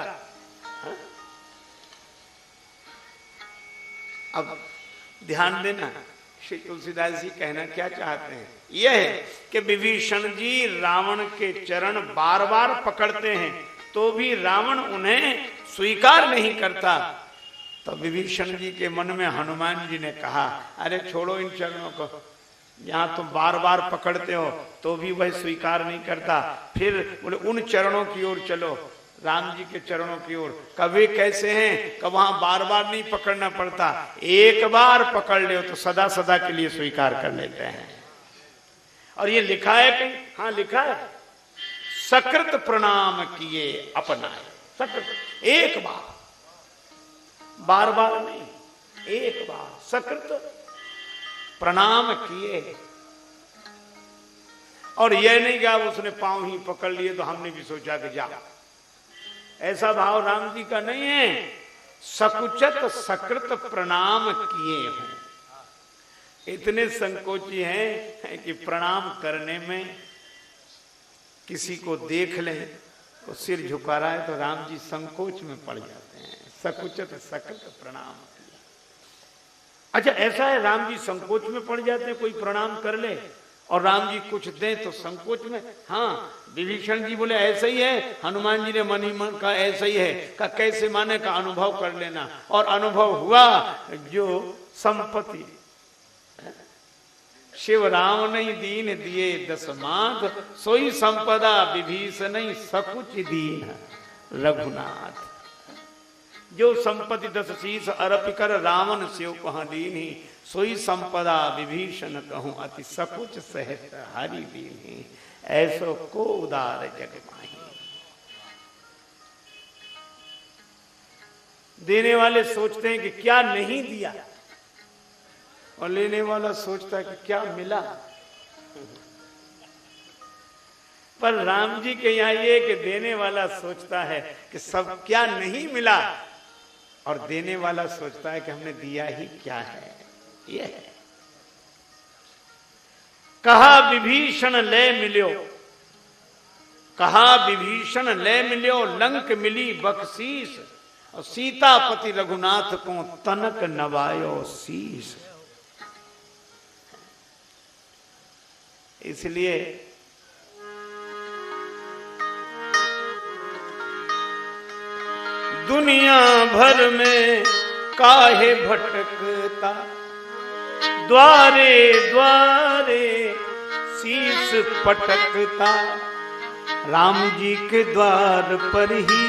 अब ध्यान देना, श्री तुलसीदास जी कहना क्या चाहते हैं, यह है कि विभीषण जी रावण के चरण बार बार पकड़ते हैं, तो भी रावण उन्हें स्वीकार नहीं करता। तो विभीषण जी के मन में हनुमान जी ने कहा, अरे छोड़ो इन चरणों को, यहाँ तुम बार बार पकड़ते हो तो भी वह स्वीकार नहीं करता, फिर बोले उन चरणों की ओर चलो, राम जी के चरणों की ओर। कभी कैसे हैं कि वहां बार बार नहीं पकड़ना पड़ता, एक बार पकड़ ले तो सदा सदा के लिए स्वीकार कर लेते हैं। और ये लिखा है कहीं? हाँ लिखा है, सकृत प्रणाम किए अपनाए। सकृत एक बार, बार बार नहीं, एक बार सकृत प्रणाम किए। और यह नहीं कि उसने पांव ही पकड़ लिए तो हमने भी सोचा कि जा, ऐसा भाव राम जी का नहीं है। सकुचत सकृत प्रणाम किए हों। इतने संकोची हैं कि प्रणाम करने में किसी को देख लें तो सिर झुका रहा है तो राम जी संकोच में पड़ जाते हैं। सकुचत सकृत प्रणाम किया। अच्छा, ऐसा है राम जी संकोच में पड़ जाते हैं, कोई प्रणाम कर ले और राम जी कुछ दें तो संकोच में। हाँ, विभीषण जी बोले ऐसा ही है, हनुमान जी ने मन ही मन का ऐसा ही है। का कैसे माने का अनुभव कर लेना, और अनुभव हुआ। जो संपत्ति शिव राम नहीं दीन दिए दस माथ, सोई संपदा विभीषण नहीं सकुच दीन रघुनाथ। जो संपत्ति दस शीस अर्प कर रावण शिव कहाँ दीन, सोई संपदा विभीषण कहूं अति सकुच सहत हरि दीन। ऐसो को उदार जग माही। देने वाले सोचते हैं कि क्या नहीं दिया, और लेने वाला सोचता है कि क्या मिला। पर राम जी के यहां ये कि देने वाला सोचता है कि सब क्या नहीं मिला, और देने वाला सोचता है कि हमने दिया ही क्या है। ये है। कहा विभीषण ले मिल्यो, कहा विभीषण ले मिल्यो, लंक मिली बख्शीश, और सीतापति रघुनाथ को तनक नवायो शीश। इसलिए दुनिया भर में काहे भटकता, द्वारे द्वारे शीश पटकता। राम जी के द्वार पर ही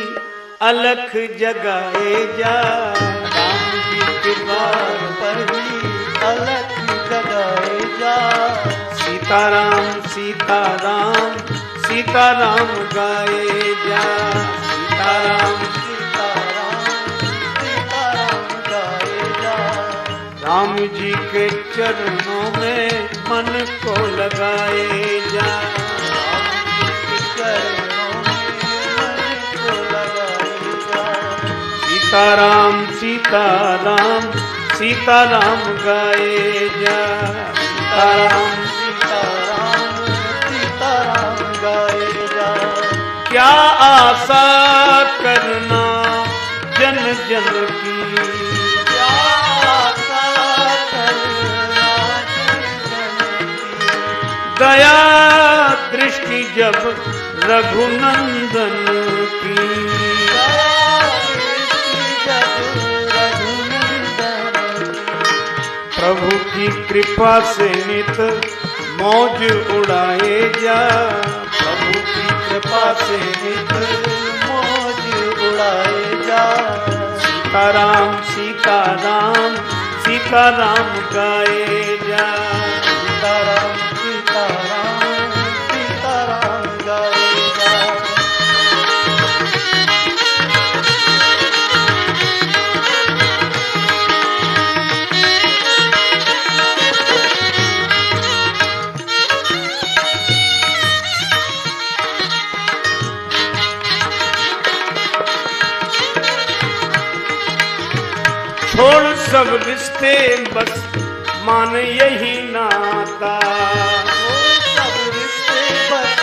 अलख जगाए जा, राम जी के द्वार पर ही अलख जगाए जा। सीताराम सीताराम सीताराम गाए जा, सीताराम सीताराम सीताराम गाए जा। राम जी के चरणों में मन को लगाए जा, सीताराम सीताराम सीताराम गाए जा, सीताराम सीताराम सीताराम गाए जा। क्या आशा करना जन जन की, क्या आशा करना जन जन की। दया दृष्टि जब रघुनंदन की, प्रभु की कृपा से नित मौज उड़ाए जा, प्रभु की कृपा से नित मौज उड़ाए जा। सीताराम सीताराम सीताराम गाए जा, सीताराम सीताराम सीताराम गाए जा। छोड़ सब रिश्ते बस मान यही नाता, सब रिश्ते बस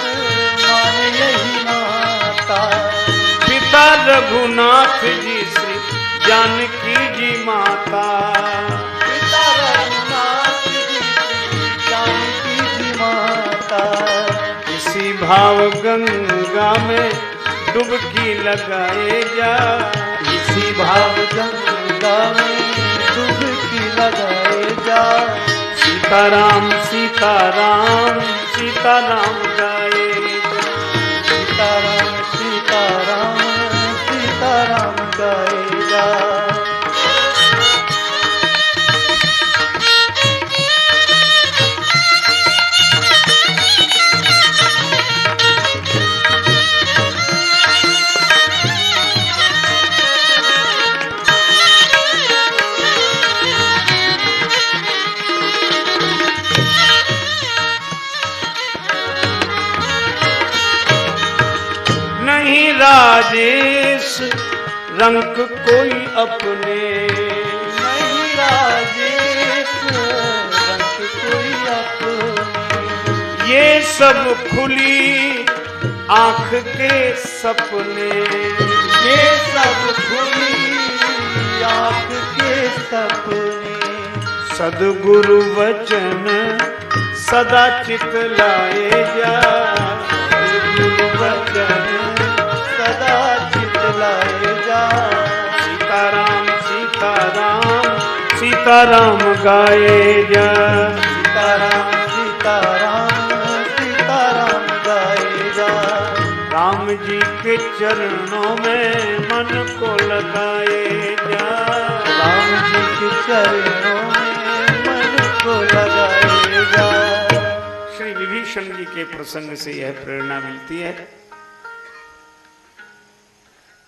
मान यही नाता। पिता रघुनाथ जी श्री जानकी जी माता, पिता रघुनाथ जी जानकी जी माता। इसी भाव गंगा में डुबकी लगाए जा, इसी भाव गंगा में डुबकी लगाए जा। सीताराम सीताराम सीताराम गाए जा, सीताराम सीताराम सीताराम गाए जा। राजेश रंग कोई अपने, नहीं राजेश रंग कोई अपने। ये सब खुली आंख के सपने, ये सब खुली आंख के सपने। सद्गुरु वचन सदा चित लाए जा, सद्गुरु वचन सदा चित लाए जा। सीताराम सीताराम सीताराम गाए जा, सीताराम सीताराम सीताराम गाए जा। राम जी के चरणों में मन को लगाए जा, राम जी के चरणों में मन को लगाए जा। श्री विभीषण जी के प्रसंग से यह प्रेरणा मिलती है।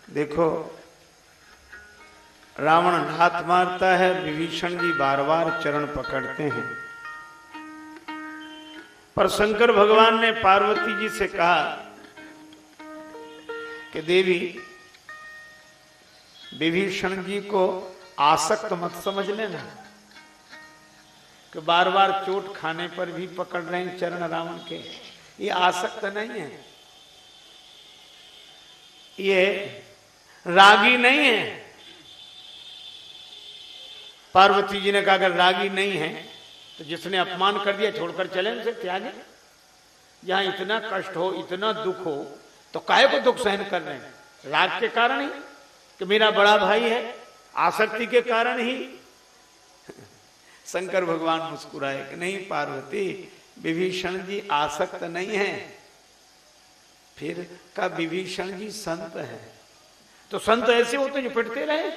देखो, रावण लात मारता है, विभीषण जी बार बार चरण पकड़ते हैं, पर शंकर भगवान ने पार्वती जी से कहा कि देवी, विभीषण जी को आसक्त मत समझ लेना कि बार बार चोट खाने पर भी पकड़ रहे हैं चरण रावण के। ये आसक्त नहीं है, ये रागी नहीं है। पार्वती जी ने कहा अगर रागी नहीं है तो जिसने अपमान कर दिया छोड़कर चले, उनसे त्यागे। जहां इतना कष्ट हो, इतना दुख हो, तो काहे को दुख सहन कर रहे हैं? राग के कारण ही कि मेरा बड़ा भाई है, आसक्ति के कारण ही। शंकर भगवान मुस्कुराए कि नहीं पार्वती, विभीषण जी आसक्त नहीं है। फिर का विभीषण जी संत है, तो संत ऐसे होते जो पिटते रहे,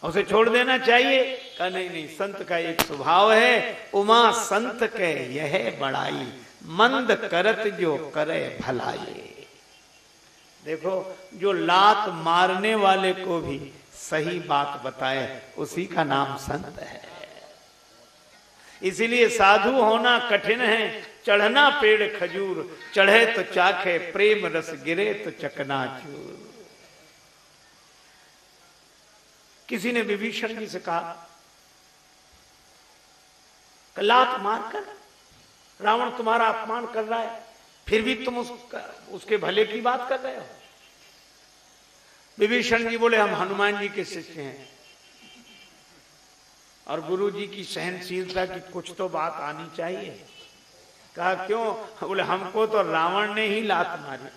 उसे छोड़ देना चाहिए। का नहीं नहीं, संत का एक स्वभाव है, उमा संत के यह बड़ाई, मंद करत जो करे भलाई। देखो, जो लात मारने वाले को भी सही बात बताए, उसी का नाम संत है। इसीलिए साधु होना कठिन है, चढ़ना पेड़ खजूर, चढ़े तो चाखे प्रेम रस, गिरे तो चकनाचूर। किसी ने विभीषण जी से कहा, लात मारकर रावण तुम्हारा अपमान कर रहा है, फिर भी तुम उसके भले की बात कर रहे हो। विभीषण जी बोले, हम हनुमान जी के शिष्य हैं और गुरु जी की सहनशीलता की कुछ तो बात आनी चाहिए। कहा क्यों? बोले हमको तो रावण ने ही लात मारी,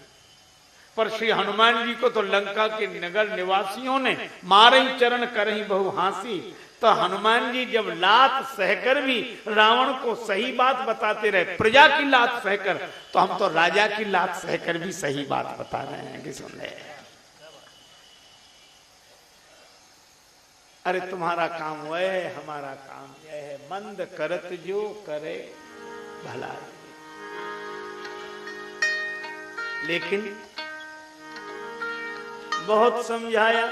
पर श्री हनुमान जी को तो लंका के नगर निवासियों ने मारही चरण करही बहु हांसी। तो हनुमान जी जब लात सहकर भी रावण को सही बात बताते रहे, प्रजा की लात सहकर, तो हम तो राजा की लात सहकर भी सही बात बता रहे हैं कि सुन ले। अरे तुम्हारा काम वह है, हमारा काम यह है, मंद करत जो करे भला। लेकिन बहुत समझाया,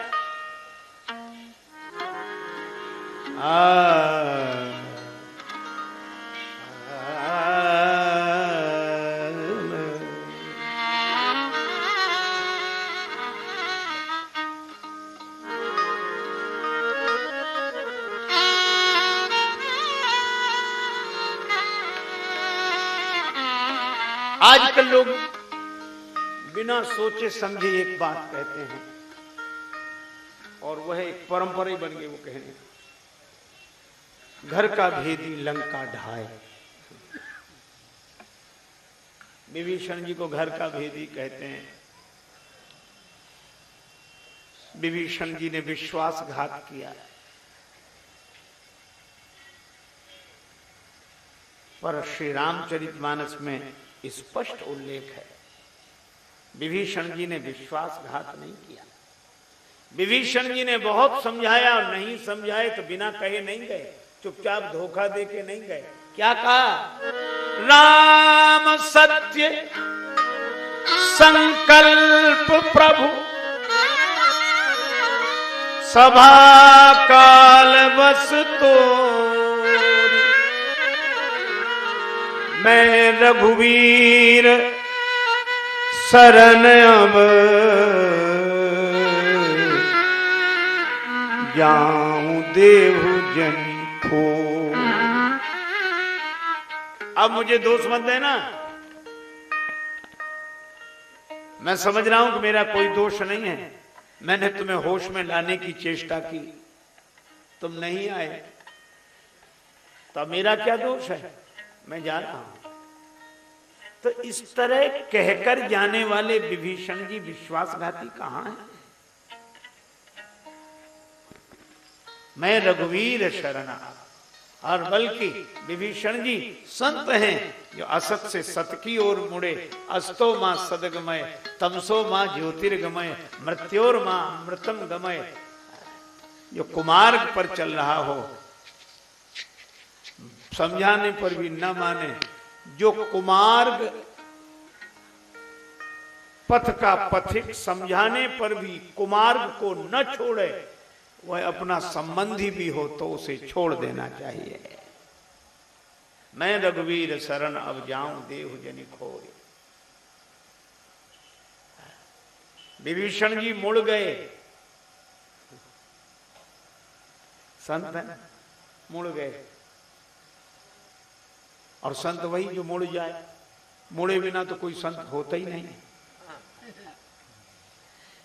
आजकल लोग बिना सोचे समझे एक बात कहते हैं और वह एक परंपरा ही बन गई। वो कहने, घर का भेदी लंका ढाए। विभीषण जी को घर का भेदी कहते हैं। विभीषण जी ने विश्वासघात किया, पर श्री रामचरितमानस में स्पष्ट उल्लेख है, विभीषण जी ने विश्वासघात नहीं किया। विभीषण जी ने बहुत समझाया और नहीं समझाए तो बिना कहे नहीं गए, चुपचाप धोखा दे के नहीं गए। क्या कहा? राम सत्य संकल्प प्रभु, सभा काल बस तो मैं रघुवीर शरण अब जाऊं देहु जनी खो। अब मुझे दोष मत देना, मैं समझ रहा हूं कि मेरा कोई दोष नहीं है। मैंने तुम्हें होश में लाने की चेष्टा की, तुम नहीं आए, तो मेरा क्या दोष है? मैं जा रहा हूं। तो इस तरह कहकर जाने वाले विभीषण जी विश्वासघाती कहां हैं? मैं रघुवीर शरण, और बल्कि विभीषण जी संत हैं जो असत से सत की ओर मुड़े। अस्तो मां सदगमय, तमसो मां ज्योतिर्गमय, मृत्योर मां अमृतम गमय। जो कुमार्ग पर चल रहा हो, समझाने पर भी न माने, जो कुमार्ग पथ का पथिक समझाने पर भी कुमार्ग को न छोड़े, वह अपना संबंधी भी हो तो उसे छोड़ देना चाहिए। मैं रघुवीर शरण अब जाऊं देहु जनि खोय। विभीषण जी मुड़ गए, संत हैं, मुड़ गए। और संत वही जो मुड़ जाए, मुड़े बिना तो कोई संत होता ही नहीं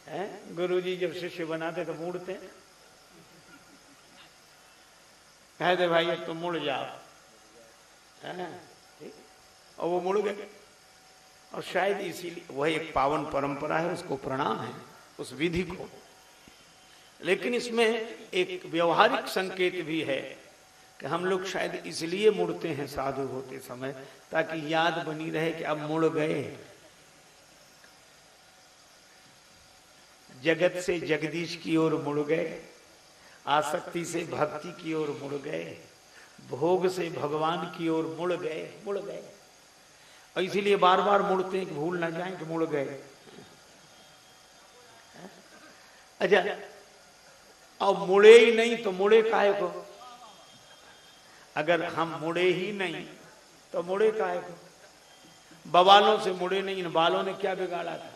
है। गुरुजी जब शिष्य बनाते तो मुड़ते, कह दे भाई अब तुम मुड़ जाओ, और वो मुड़ गए। और शायद इसीलिए वह एक पावन परंपरा है, उसको प्रणाम है उस विधि को। लेकिन इसमें एक व्यवहारिक संकेत भी है कि हम लोग शायद इसलिए मुड़ते हैं साधु होते समय, ताकि याद बनी रहे कि अब मुड़ गए। जगत से जगदीश की ओर मुड़ गए, आसक्ति से भक्ति की ओर मुड़ गए, भोग से भगवान की ओर मुड़ गए। और इसीलिए बार बार मुड़ते हैं कि भूल ना जाएं कि मुड़ गए। अच्छा, अब मुड़े ही नहीं तो मुड़े काहे को? अगर हम मुड़े ही नहीं तो मुड़े काहे को? बवालों से मुड़े नहीं, बालों ने क्या बिगाड़ा था?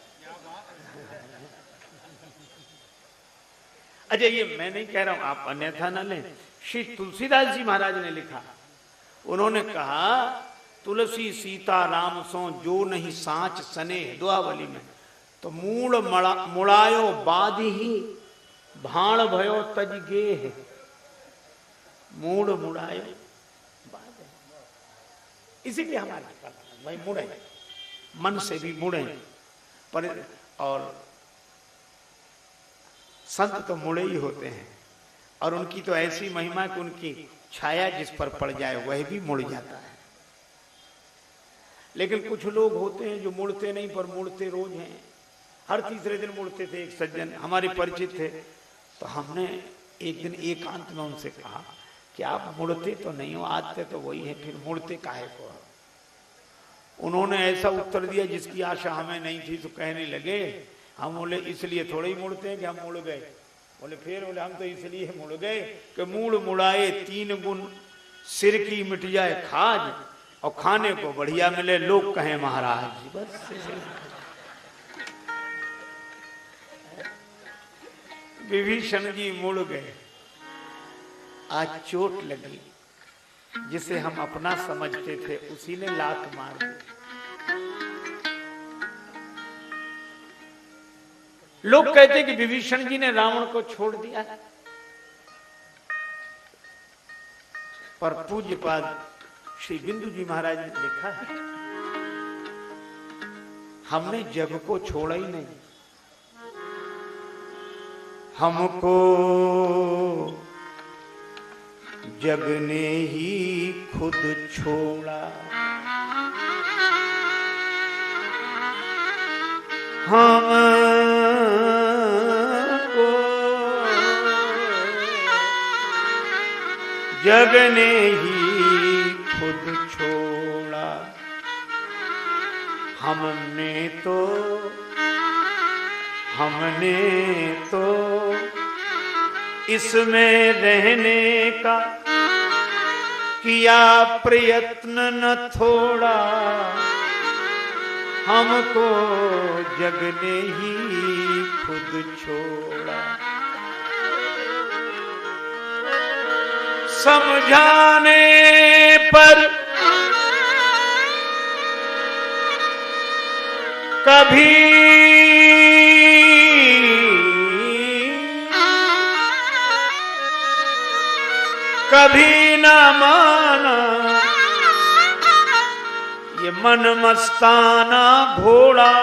अच्छा, ये मैं नहीं कह रहा हूं, आप अन्यथा ना लें। श्री तुलसीदास जी महाराज ने लिखा, उन्होंने कहा तुलसी सीता राम सो जो नहीं सांच सने, दुआवली में, तो मूड़ मुड़ायो बाद ही भाण भयो तज गे। मूड़ मुड़ायो बाद, इसीलिए हमारे भाई मुड़े, मन से भी मुड़े। पर और संत तो मुड़े ही होते हैं, और उनकी तो ऐसी महिमा कि उनकी छाया जिस पर पड़ जाए वह भी मुड़ जाता है। लेकिन कुछ लोग होते हैं जो मुड़ते नहीं, पर मुड़ते रोज हैं। हर तीसरे दिन मुड़ते थे। एक सज्जन हमारे परिचित थे, तो हमने एक दिन एकांत में उनसे कहा कि आप मुड़ते तो नहीं हो, आते तो वही है, फिर मुड़ते काहे को? उन्होंने ऐसा उत्तर दिया जिसकी आशा हमें नहीं थी। तो कहने लगे, हम बोले इसलिए थोड़े ही मुड़ते हैं कि हम मुड़ गए। बोले फिर? बोले हम तो इसलिए मुड़ गए कि मूड़ मुड़ाए 3 गुण, सिर की मिट जाए खाज, और खाने को बढ़िया मिले लोग कहें महाराज। बस विभीषण जी मुड़ गए। आज चोट लगी, जिसे हम अपना समझते थे उसी ने लात मार दी। लोग कहते कि विभीषण जी ने रावण को छोड़ दिया, पर पूज्यपाद श्री बिंदु जी महाराज ने लिखा है, हमने जग को छोड़ा ही नहीं, हमको जग ने ही खुद छोड़ा। हमको जग ने ही खुद छोड़ा। हमने तो इसमें रहने का किया प्रयत्न न थोड़ा। हमको जग ने ही खुद छोड़ा। समझाने पर कभी कभी न माना, ये मन मस्ताना घोड़ा।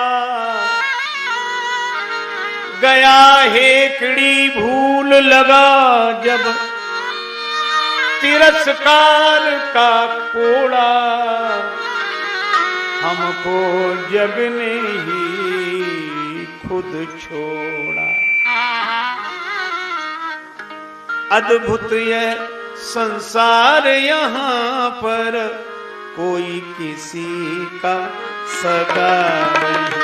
गया हेकड़ी भूल लगा जब तिरस्कार का कोड़ा। हमको जग ने ही खुद छोड़ा। अद्भुत यह संसार यहाँ पर कोई किसी का सगा नहीं।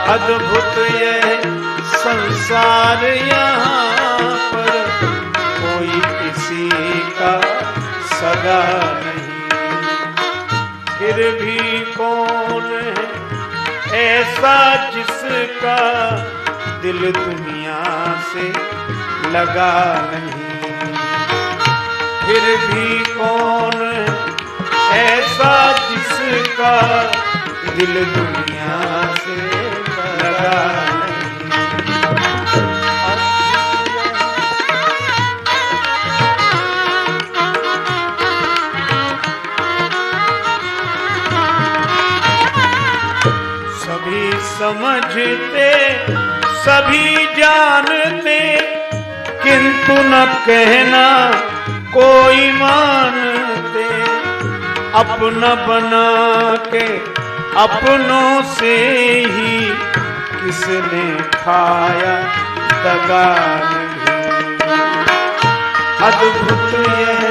अद्भुत यह संसार यहाँ पर कोई किसी का सगा नहीं। फिर भी कौन है ऐसा जिसका दिल दुनिया से लगा नहीं। फिर भी कौन ऐसा जिसका दिल दुनिया से लगा नहीं। सभी समझते सभी जानते, किंतु न कहना कोई मानते। अपना बना के अपनों से ही किसने खाया दगा नहीं। अद्भुत यह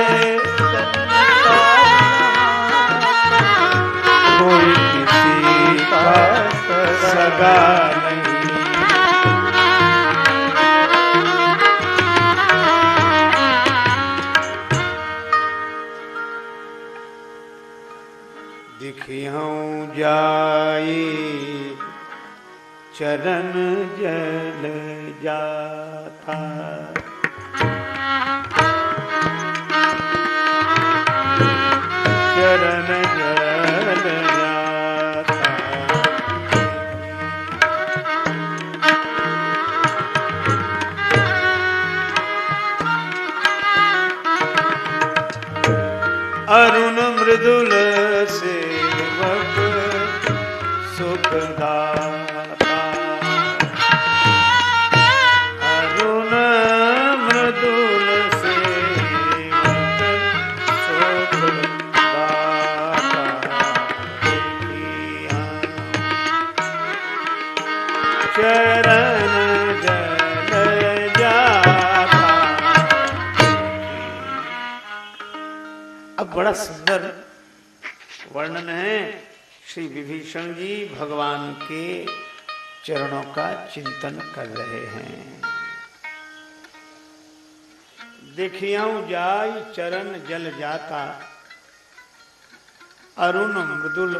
कोई किसी का सगा नहीं। दिखियों जाए चरण जल जाता। चरण जल जाता। अरुण मृदुल सेवक सुखदाता। अरुण मृदुल सेवक सुखदाता। चरण जल जाता। अब बड़ा सुंदर वर्णन है। श्री विभीषण जी भगवान के चरणों का चिंतन कर रहे हैं। देखियाऊं जाय चरण जल जाता, अरुण मृदुल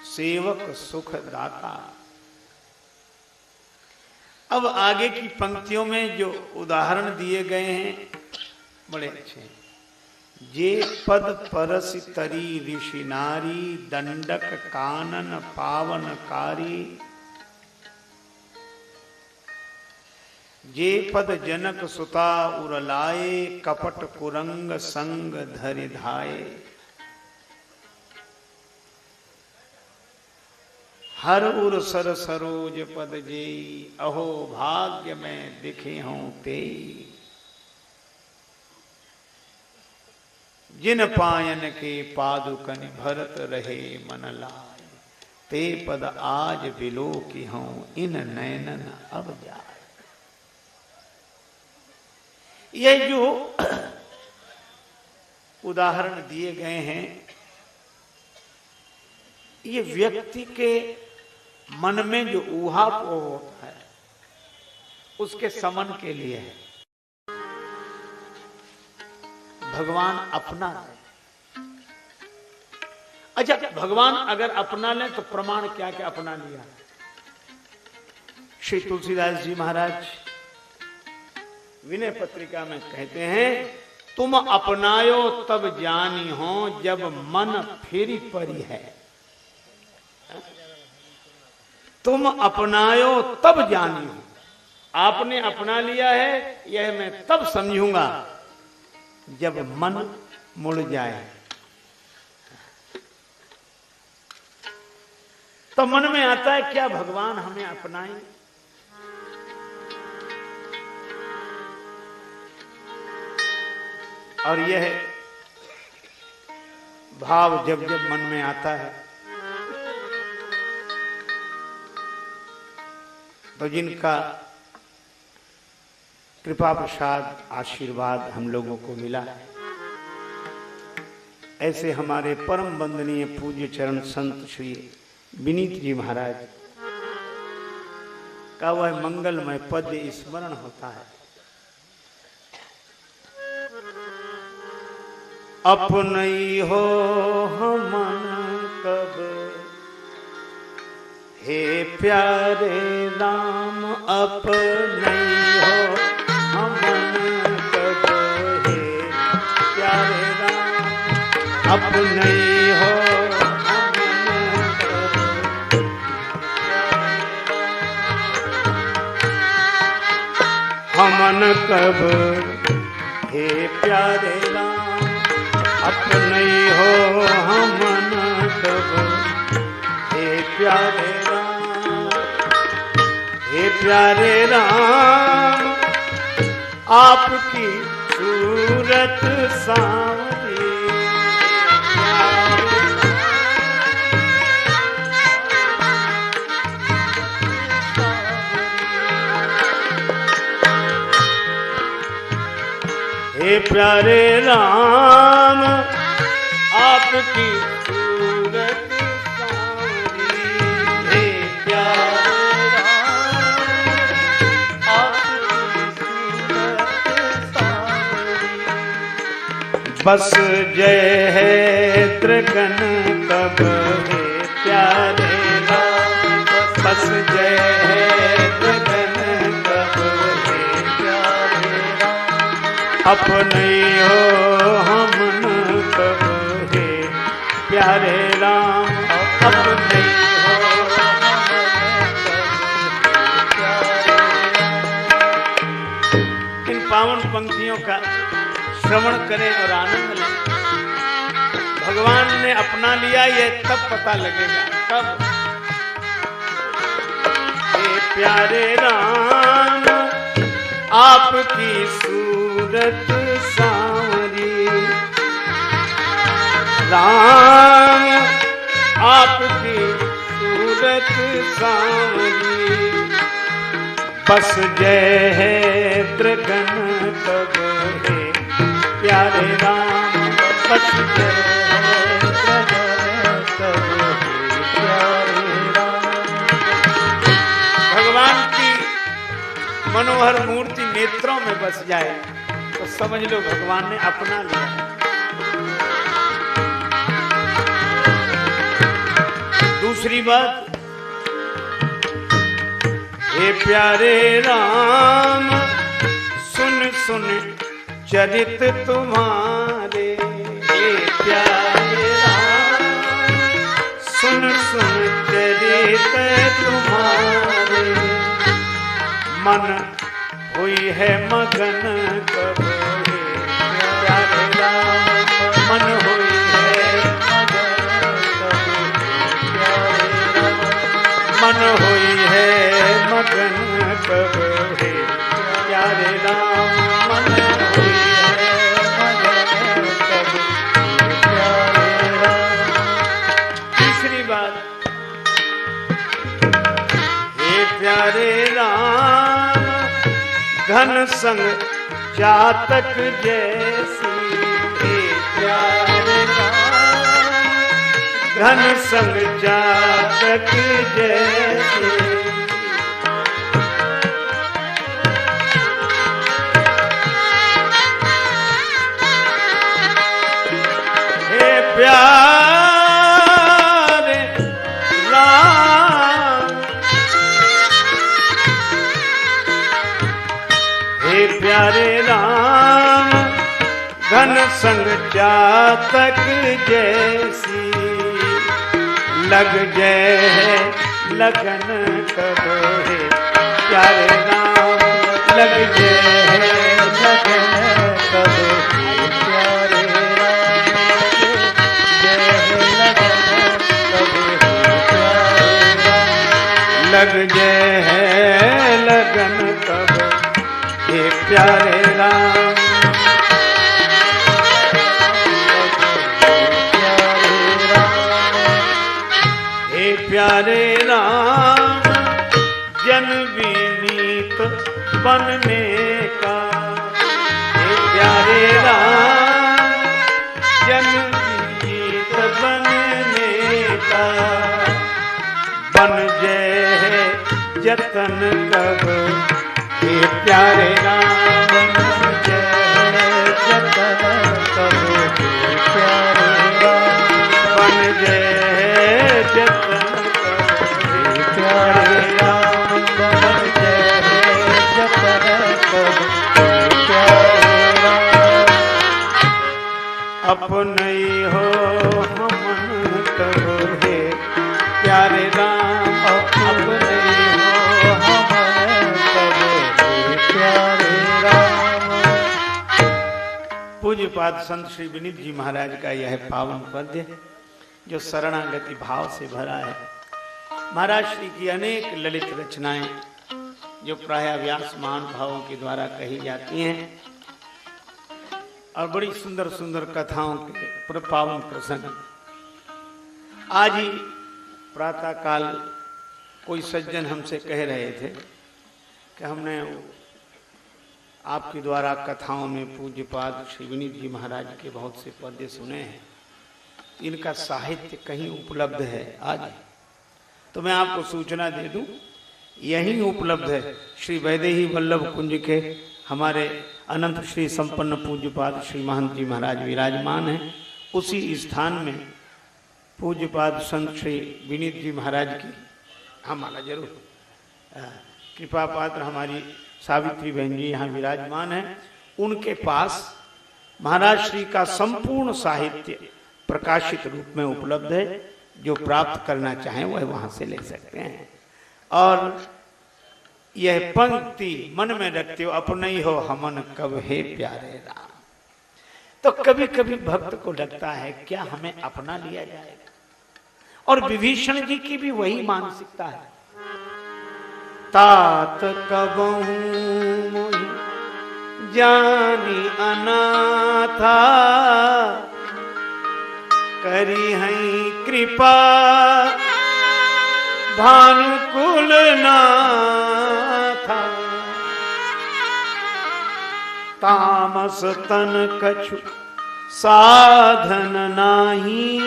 सेवक सुख दाता। अब आगे की पंक्तियों में जो उदाहरण दिए गए हैं बड़े अच्छे हैं। जे पद परसि तरी ऋषि नारी, दंडक कानन पावनकारी। जे पद जनक सुता उरलाए, कपट कुरंग संग धरि धाये। हर उर सर सरोज पद जेई, अहो भाग्य में दिखे हों तेई। जिन पायन के पादुकन भरत रहे मन लाय, ते पद आज बिलो की हों इन नैनन अब जाए। ये जो उदाहरण दिए गए हैं ये व्यक्ति के मन में जो ऊहापोह होता है उसके समन के लिए है। भगवान अपना है। अच्छा, भगवान अगर अपना ले तो प्रमाण क्या क्या अपना लिया? श्री तुलसीदास जी महाराज विनय पत्रिका में कहते हैं, तुम अपनायो तब जानी हो जब मन फेरी परी है। तुम अपनायो तब जानी हो, आपने अपना लिया है यह मैं तब समझूंगा जब मन मुड़ जाए। तो मन में आता है क्या भगवान हमें अपनाएं? और यह भाव जब जब मन में आता है तो जिनका कृपा प्रसाद आशीर्वाद हम लोगों को मिला है, ऐसे हमारे परम वंदनीय पूज्य चरण संत श्री विनीत जी महाराज का वह मंगलमय पद स्मरण होता है। अपनई हो हमन कब हे प्यारे राम, अपनई हो हमन कब हे प्यारे राम, अपनई हो हमन कब हे प्यारे राम, अपने हो हमन कब हे प्यारे राम। हे प्यारे राम, आपकी सूरत सांवरी, हे प्यारे राम, आपकी सूरत सांवरी। हे प्यारे राम, आपकी सूरत सांवरी। बस जय है त्रिगन कब हे प्यारे राम, बस जय है त्रिगन कब हे प्यारे राम। अपने हो हमन कब हे प्यारे राम, अपने हो इन पावन पंक्तियों का श्रवण करें और आनंद लें। भगवान ने अपना लिया ये तब पता लगेगा, कब हे प्यारे राम, आपकी सूरत सांवरी। राम आपकी सूरत सांवरी। बस जय है त्रिगन तब हे प्यारे राम, बस जय है त्रिगन तब हे प्यारे राम। भगवान की मनोहर मूर्ति नेत्रों में बस जाए तो समझ लो भगवान ने अपना लिया। दूसरी बात, हे प्यारे राम, सुन सुन चरित तुम्हारे। हे प्यारे राम, सुन सुन चरित तुम्हारे। मन हुई है मगन कब हे प्यारे राम, मन हुई है मगन कब हे प्यारे राम। मन हुई है मगन कब हे प्यारे राम, मन हुई है मगन कब हे प्यारे राम। तीसरी बात, हे प्यारे राम, घन संग चातक जैसी। हे प्यारे राम, घन संग चातक जैसी। हे प्यारे संग चातक जैसी, लग जय लगन करो हे प्यारे राम, लग जय लगन करो हे प्यारे राम, जय लगन करो हे प्यारे राम, लग जय लगन करो हे प्यारे राम। प्यारे राम जन विनीत बनने का, हे प्यारे राम जन विनीत बनने का, बन जय जतन कब हे प्यारे राम, बन जय जतन कब हे प्यारे राम, बन जय जतन प्यारे राम, बन जय जतन कब प्यारे राम, अपने हो हमन कहो हे प्यारे राम, अपने हो हमन कहो हे प्यारे राम। पूज्यपाद संत श्री विनीत जी महाराज का यह पावन पद्य जो शरणागति भाव से भरा है। महाराज श्री की अनेक ललित रचनाएं जो प्रायः व्यास महानुभावों के द्वारा कही जाती हैं और बड़ी सुंदर सुंदर कथाओं के पावन प्रसंग। आज ही प्रातः काल कोई सज्जन हमसे कह रहे थे कि हमने आपके द्वारा कथाओं में पूज्यपाद श्री विनीत जी महाराज के बहुत से पद्य सुने हैं, इनका साहित्य कहीं उपलब्ध है आज? तो मैं आपको सूचना दे दूं, यही उपलब्ध है। श्री वैदेही वल्लभ कुंज के हमारे अनंत श्री संपन्न पूज्यपाद श्री महंत जी महाराज विराजमान हैं। उसी स्थान में पूज्यपाद संत श्री विनीत जी महाराज की हमारा जरूर कृपा पात्र हमारी सावित्री बहन जी यहाँ विराजमान हैं। उनके पास महाराज श्री का संपूर्ण साहित्य प्रकाशित रूप में उपलब्ध है। जो प्राप्त करना चाहें वह वहां से ले सकते हैं। और यह पंक्ति मन में रखते हो, अपने ही हो हमन कब हे प्यारे राम। तो कभी कभी भक्त को लगता है क्या हमें अपना लिया जाएगा, और विभीषण जी की भी वही मानसिकता है। तात कबहू मोहि जानी अनाथा, करी हई कृपा भानुकुल नाथा, तामस तन कछु साधन नाही।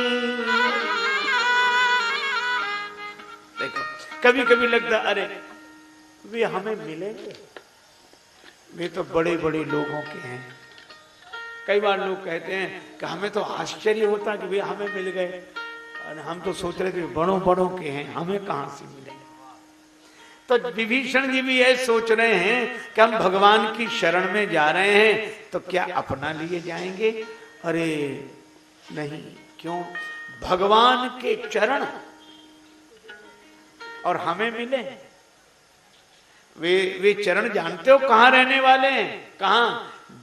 देखो कभी कभी लगता अरे वे हमें मिलेंगे, वे तो बड़े बड़े लोगों के हैं। कई बार लोग कहते हैं कि हमें तो आश्चर्य होता कि वे हमें मिल गए, और हम तो सोच रहे थे बड़ों बड़ों के हैं, हमें कहां से मिले। तो विभीषण जी भी यह सोच रहे हैं कि हम भगवान की शरण में जा रहे हैं तो क्या अपना लिए जाएंगे। अरे नहीं, क्यों? भगवान के चरण और हमें मिले। वे चरण जानते हो कहां रहने वाले हैं? कहां?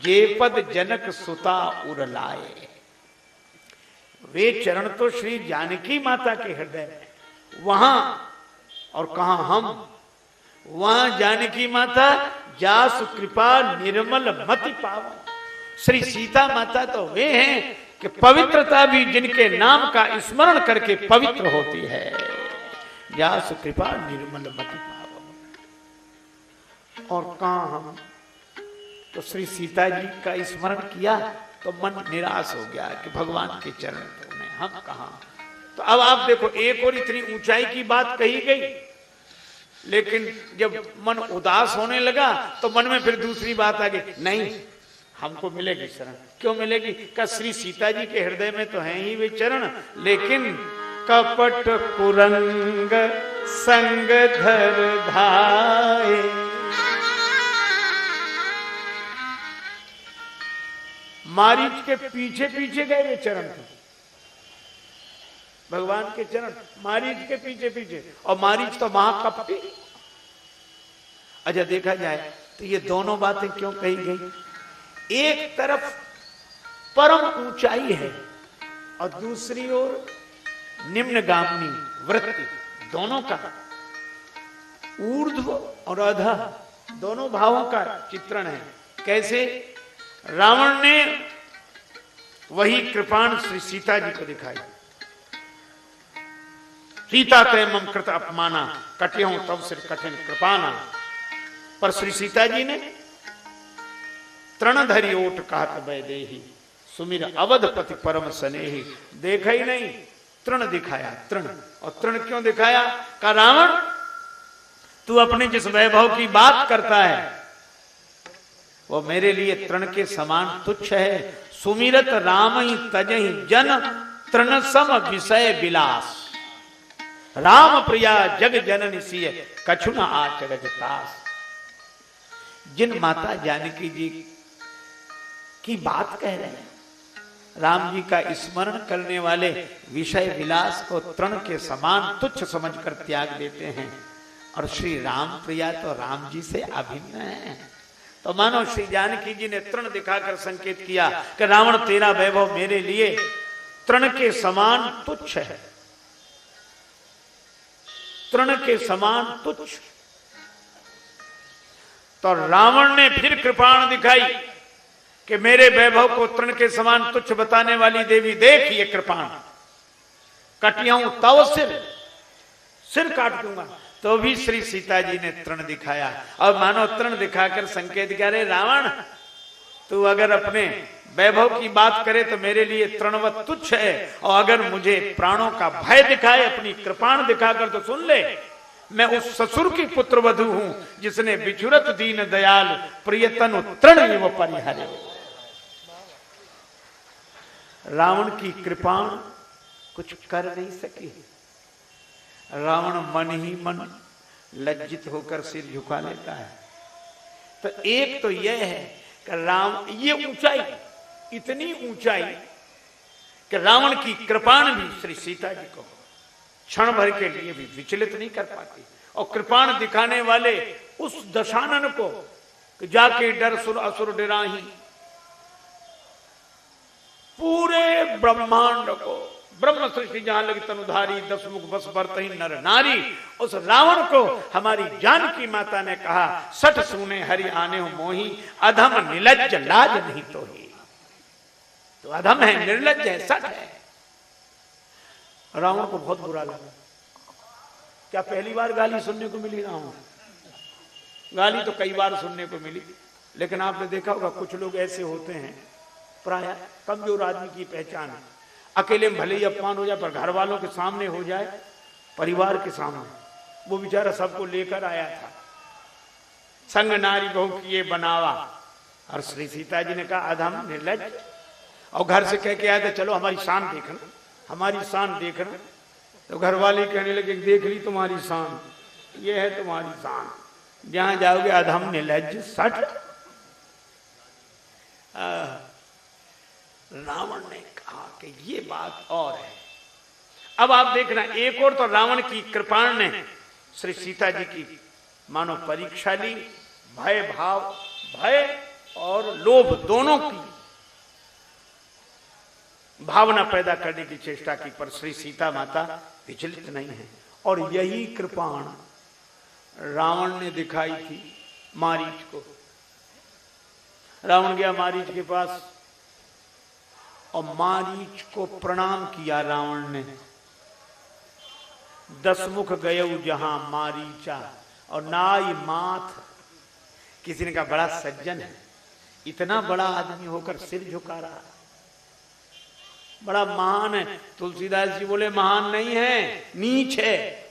जे पद जनक सुता उर लाए। वे चरण तो श्री जानकी माता के हृदय में, वहां और कहा हम, वहां जानकी माता जासु कृपा निर्मल मति पावन। श्री सीता माता तो वे हैं कि पवित्रता भी जिनके नाम का स्मरण करके पवित्र होती है। जासु कृपा निर्मल मति पावन। और कहा हम तो श्री सीता जी का स्मरण किया तो मन निराश हो गया कि भगवान के चरण में हम कहां। तो अब आप देखो, एक और इतनी ऊंचाई की बात कही गई, लेकिन जब मन उदास होने लगा तो मन में फिर दूसरी बात आ गई, नहीं हमको मिलेगी शरण। क्यों मिलेगी? का श्री सीता जी के हृदय में तो हैं ही वे चरण, लेकिन कपट कुरंग संग धर धाये, मारीच के पीछे पीछे गए वे चरण थे, भगवान के चरण मारीच के पीछे पीछे, और मारीच तो महाकपटी। अच्छा देखा जाए तो ये दोनों बातें क्यों कही गई? एक तरफ परम ऊंचाई है और दूसरी ओर निम्नगामी वृत्ति, दोनों का ऊर्ध्व और अधः दोनों भावों का चित्रण है। कैसे? रावण ने वही कृपाण श्री सीता जी को दिखाई, सीता ते मम कृत अपमाना कट्यहूं तब सिर कठिन कृपाना, पर श्री सीता जी ने तृणधरी ओट कहत वैदेही सुमिर अवधपति परम स्नेही, देखा ही नहीं, तृण दिखाया, तृण। और तृण क्यों दिखाया? का रावण तू अपने जिस वैभव की बात करता है वो मेरे लिए तृण के समान तुच्छ है। सुमिरत राम ही तजहि जन तृण सम विषय विलास, राम प्रिया जग जननी सिय कछु न आचरज तास। जिन माता जानकी जी की बात कह रहे हैं, राम जी का स्मरण करने वाले विषय विलास को तृण के समान तुच्छ समझकर त्याग देते हैं, और श्री राम प्रिया तो राम जी से अभिन्न है। तो मानो श्री जानकी जी ने तृण दिखाकर संकेत किया कि रावण तेरा वैभव मेरे लिए तृण के समान तुच्छ है, तृण के समान तुच्छ। तो रावण ने फिर कृपाण दिखाई कि मेरे वैभव को तृण के समान तुच्छ बताने वाली देवी, देख ये कृपाण, कटियाऊं तव सिर काट दूंगा। तो भी श्री सीता जी ने तृण दिखाया, और मानो तृण दिखाकर संकेत किया, रे रावण तू अगर अपने वैभव की बात करे तो मेरे लिए तृणवत तुच्छ है, और अगर मुझे प्राणों का भय दिखाए अपनी कृपाण दिखाकर तो सुन ले, मैं उस ससुर की पुत्र वधू हूं जिसने बिछुरत दीन दयाल प्रियतनु तृण एव परिहरे। रावण की कृपाण कुछ कर नहीं सकी। रावण मन ही मन लज्जित होकर सिर झुका लेता है। तो एक तो यह है कि राम, ये ऊंचाई, इतनी ऊंचाई कि रावण की कृपाण भी श्री सीता जी को क्षण भर के लिए भी विचलित नहीं कर पाती, और कृपाण दिखाने वाले उस दशानन को कि जाके डर सुर असुर डराही, पूरे ब्रह्मांड को, ब्रह्म सृष्टि जहां लगी तनुधारी, 10 मुख बस बरतहि नर नारी, उस रावण को हमारी जानकी माता ने कहा, सठ सुने हरि आने हो मोही, अधम निलज्ज लाज नहीं तो ही। तो अधम है, निर्लज्ज है, सठ है। रावण को बहुत बुरा लगा। क्या पहली बार गाली सुनने को मिली रावण? गाली तो कई बार सुनने को मिली, लेकिन आपने देखा होगा कुछ लोग ऐसे होते हैं, प्राय कमजोर आदमी की पहचान है, अकेले में भले ही अपमान हो जाए पर घर वालों के सामने हो जाए, परिवार के सामने, वो बेचारा सबको लेकर आया था, संग नारी बहु किए बनावा, और श्री सीता जी ने कहा अधम निर्लज्ज, और घर से कह के आया था चलो हमारी शान देखना, हमारी शान देखना। तो घर वाले कहने लगे देख ली तुम्हारी शान, ये है तुम्हारी शान, जहां जाओगे अधम निर्लज्ज सठ। रावण ने कहा कि ये बात और है। अब आप देखना, एक और तो रावण की कृपाण ने श्री सीता जी की मानो परीक्षा ली, भय भाव, भय और लोभ दोनों की भावना पैदा करने की चेष्टा की, पर श्री सीता माता विचलित नहीं है। और यही कृपाण रावण ने दिखाई थी मारीच को। रावण गया मारीच के पास और मारीच को प्रणाम किया रावण ने। 10 मुख गयऊ जहां मारीचा, और नाई माथ, किसी ने कहा बड़ा सज्जन है, इतना बड़ा आदमी होकर सिर झुका रहा, बड़ा महान है। तुलसीदास जी बोले महान नहीं है, नीच है।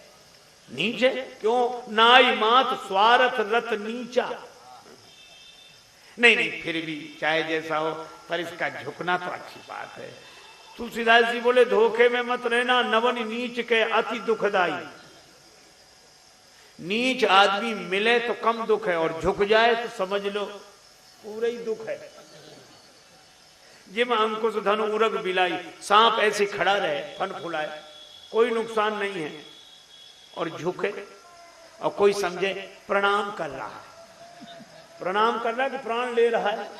नीच है क्यों? नाई मात स्वार्थ रत नीचा। नहीं, फिर भी चाहे जैसा हो, पर इसका झुकना तो अच्छी बात है। तुलसीदास जी बोले धोखे में मत रहना, नवन नीच के अति दुखदाई। नीच आदमी मिले तो कम दुख है, और झुक जाए तो समझ लो पूरा ही दुख है। जिम अंकुश धनु उरग बिलाई, सांप ऐसे खड़ा रहे फन फुलाए, कोई नुकसान नहीं है, और झुके और कोई समझे प्रणाम कर रहा है, प्रणाम कर रहा है कि प्राण ले रहा है।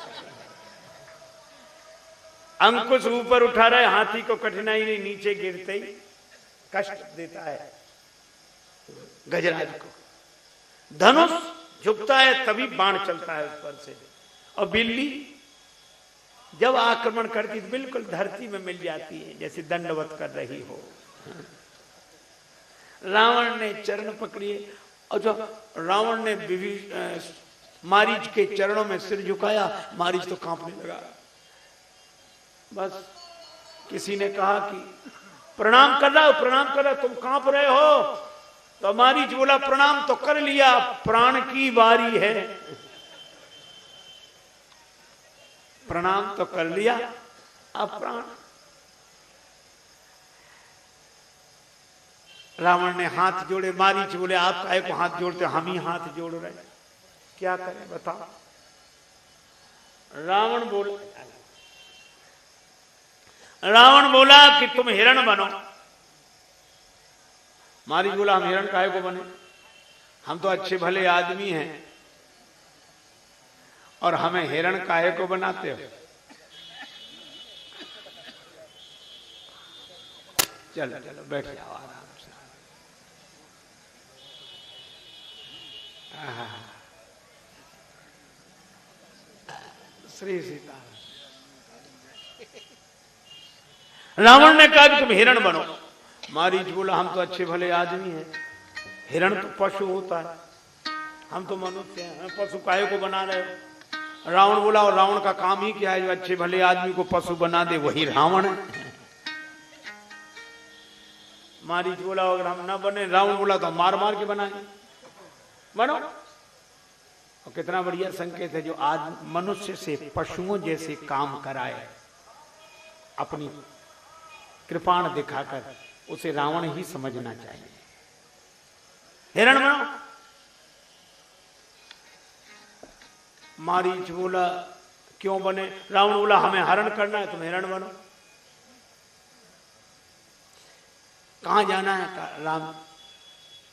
अंकुश ऊपर उठा रहा है, हाथी को कठिनाई नहीं, नीचे गिरते ही कष्ट देता है गजराज को। धनुष झुकता है तभी बाण चलता है ऊपर से, और बिल्ली जब आक्रमण करती तो बिल्कुल धरती में मिल जाती है जैसे दंडवत कर रही हो। रावण ने चरण पकड़िए, और जो रावण ने मारीच के चरणों में सिर झुकाया, मारीच तो कांपने लगा। बस किसी ने कहा कि प्रणाम कर रहा हो, प्रणाम कर रहा, तुम कांप रहे हो, तो मारीच बोला प्रणाम तो कर लिया, प्राण की बारी है। प्रणाम तो कर लिया, अब प्राण। रावण ने हाथ जोड़े, मारीच बोले आप काहे को हाथ जोड़ते, हम ही हाथ जोड़ रहे, क्या करें बताओ। रावण बोला कि तुम हिरण बनो। मारीच बोला हम हिरण काहे को बने, हम तो अच्छे भले आदमी हैं, और हमें हिरण काहे को बनाते हो। चलो चलो बैठ जाओ आराम से। श्री सीता। रावण ने कहा कि तुम हिरण बनो। मारीच बोला हम तो अच्छे भले आदमी हैं, हिरण तो पशु होता है, हम तो मनुष्य हैं, पशु काहे को बना रहे हो। रावण बोला और रावण का काम ही क्या है जो अच्छे भले आदमी को पशु बना दे, वही रावण है। मारीच बोला अगर हम ना बने, रावण बोला तो मार मार के बनाएंगे, बनो। और कितना बढ़िया संकेत है, जो आज मनुष्य से पशुओं जैसे काम कराए, अपनी कृपाण दिखाकर, उसे रावण ही समझना चाहिए। हिरण बनो। मारीच बोला क्यों बने। रावण बोला हमें हरण करना है, तुम हिरण बनो। कहां जाना है राम।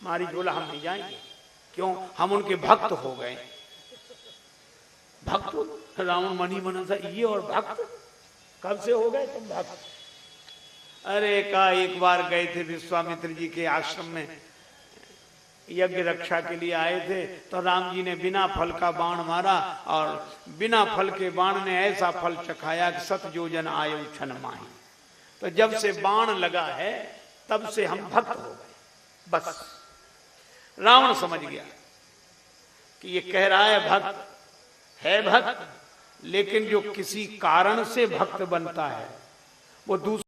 मारीच बोला हम नहीं जाएंगे, क्यों, हम उनके भक्त हो गए। भक्त रावण मनी मनसा ये, और भक्त कब से हो गए तुम भक्त। अरे का एक बार गए थे विश्वामित्र जी के आश्रम में, यज्ञ रक्षा के लिए आए थे, तो राम जी ने बिना फल का बाण मारा, और बिना फल के बाण ने ऐसा फल चखाया कि 7 योजन आयु क्षण माही। तो जब से बाण लगा है तब से हम भक्त हो गए। बस रावण समझ गया कि ये कह रहा है भक्त है भक्त, लेकिन जो किसी कारण से भक्त बनता है वो दूसरा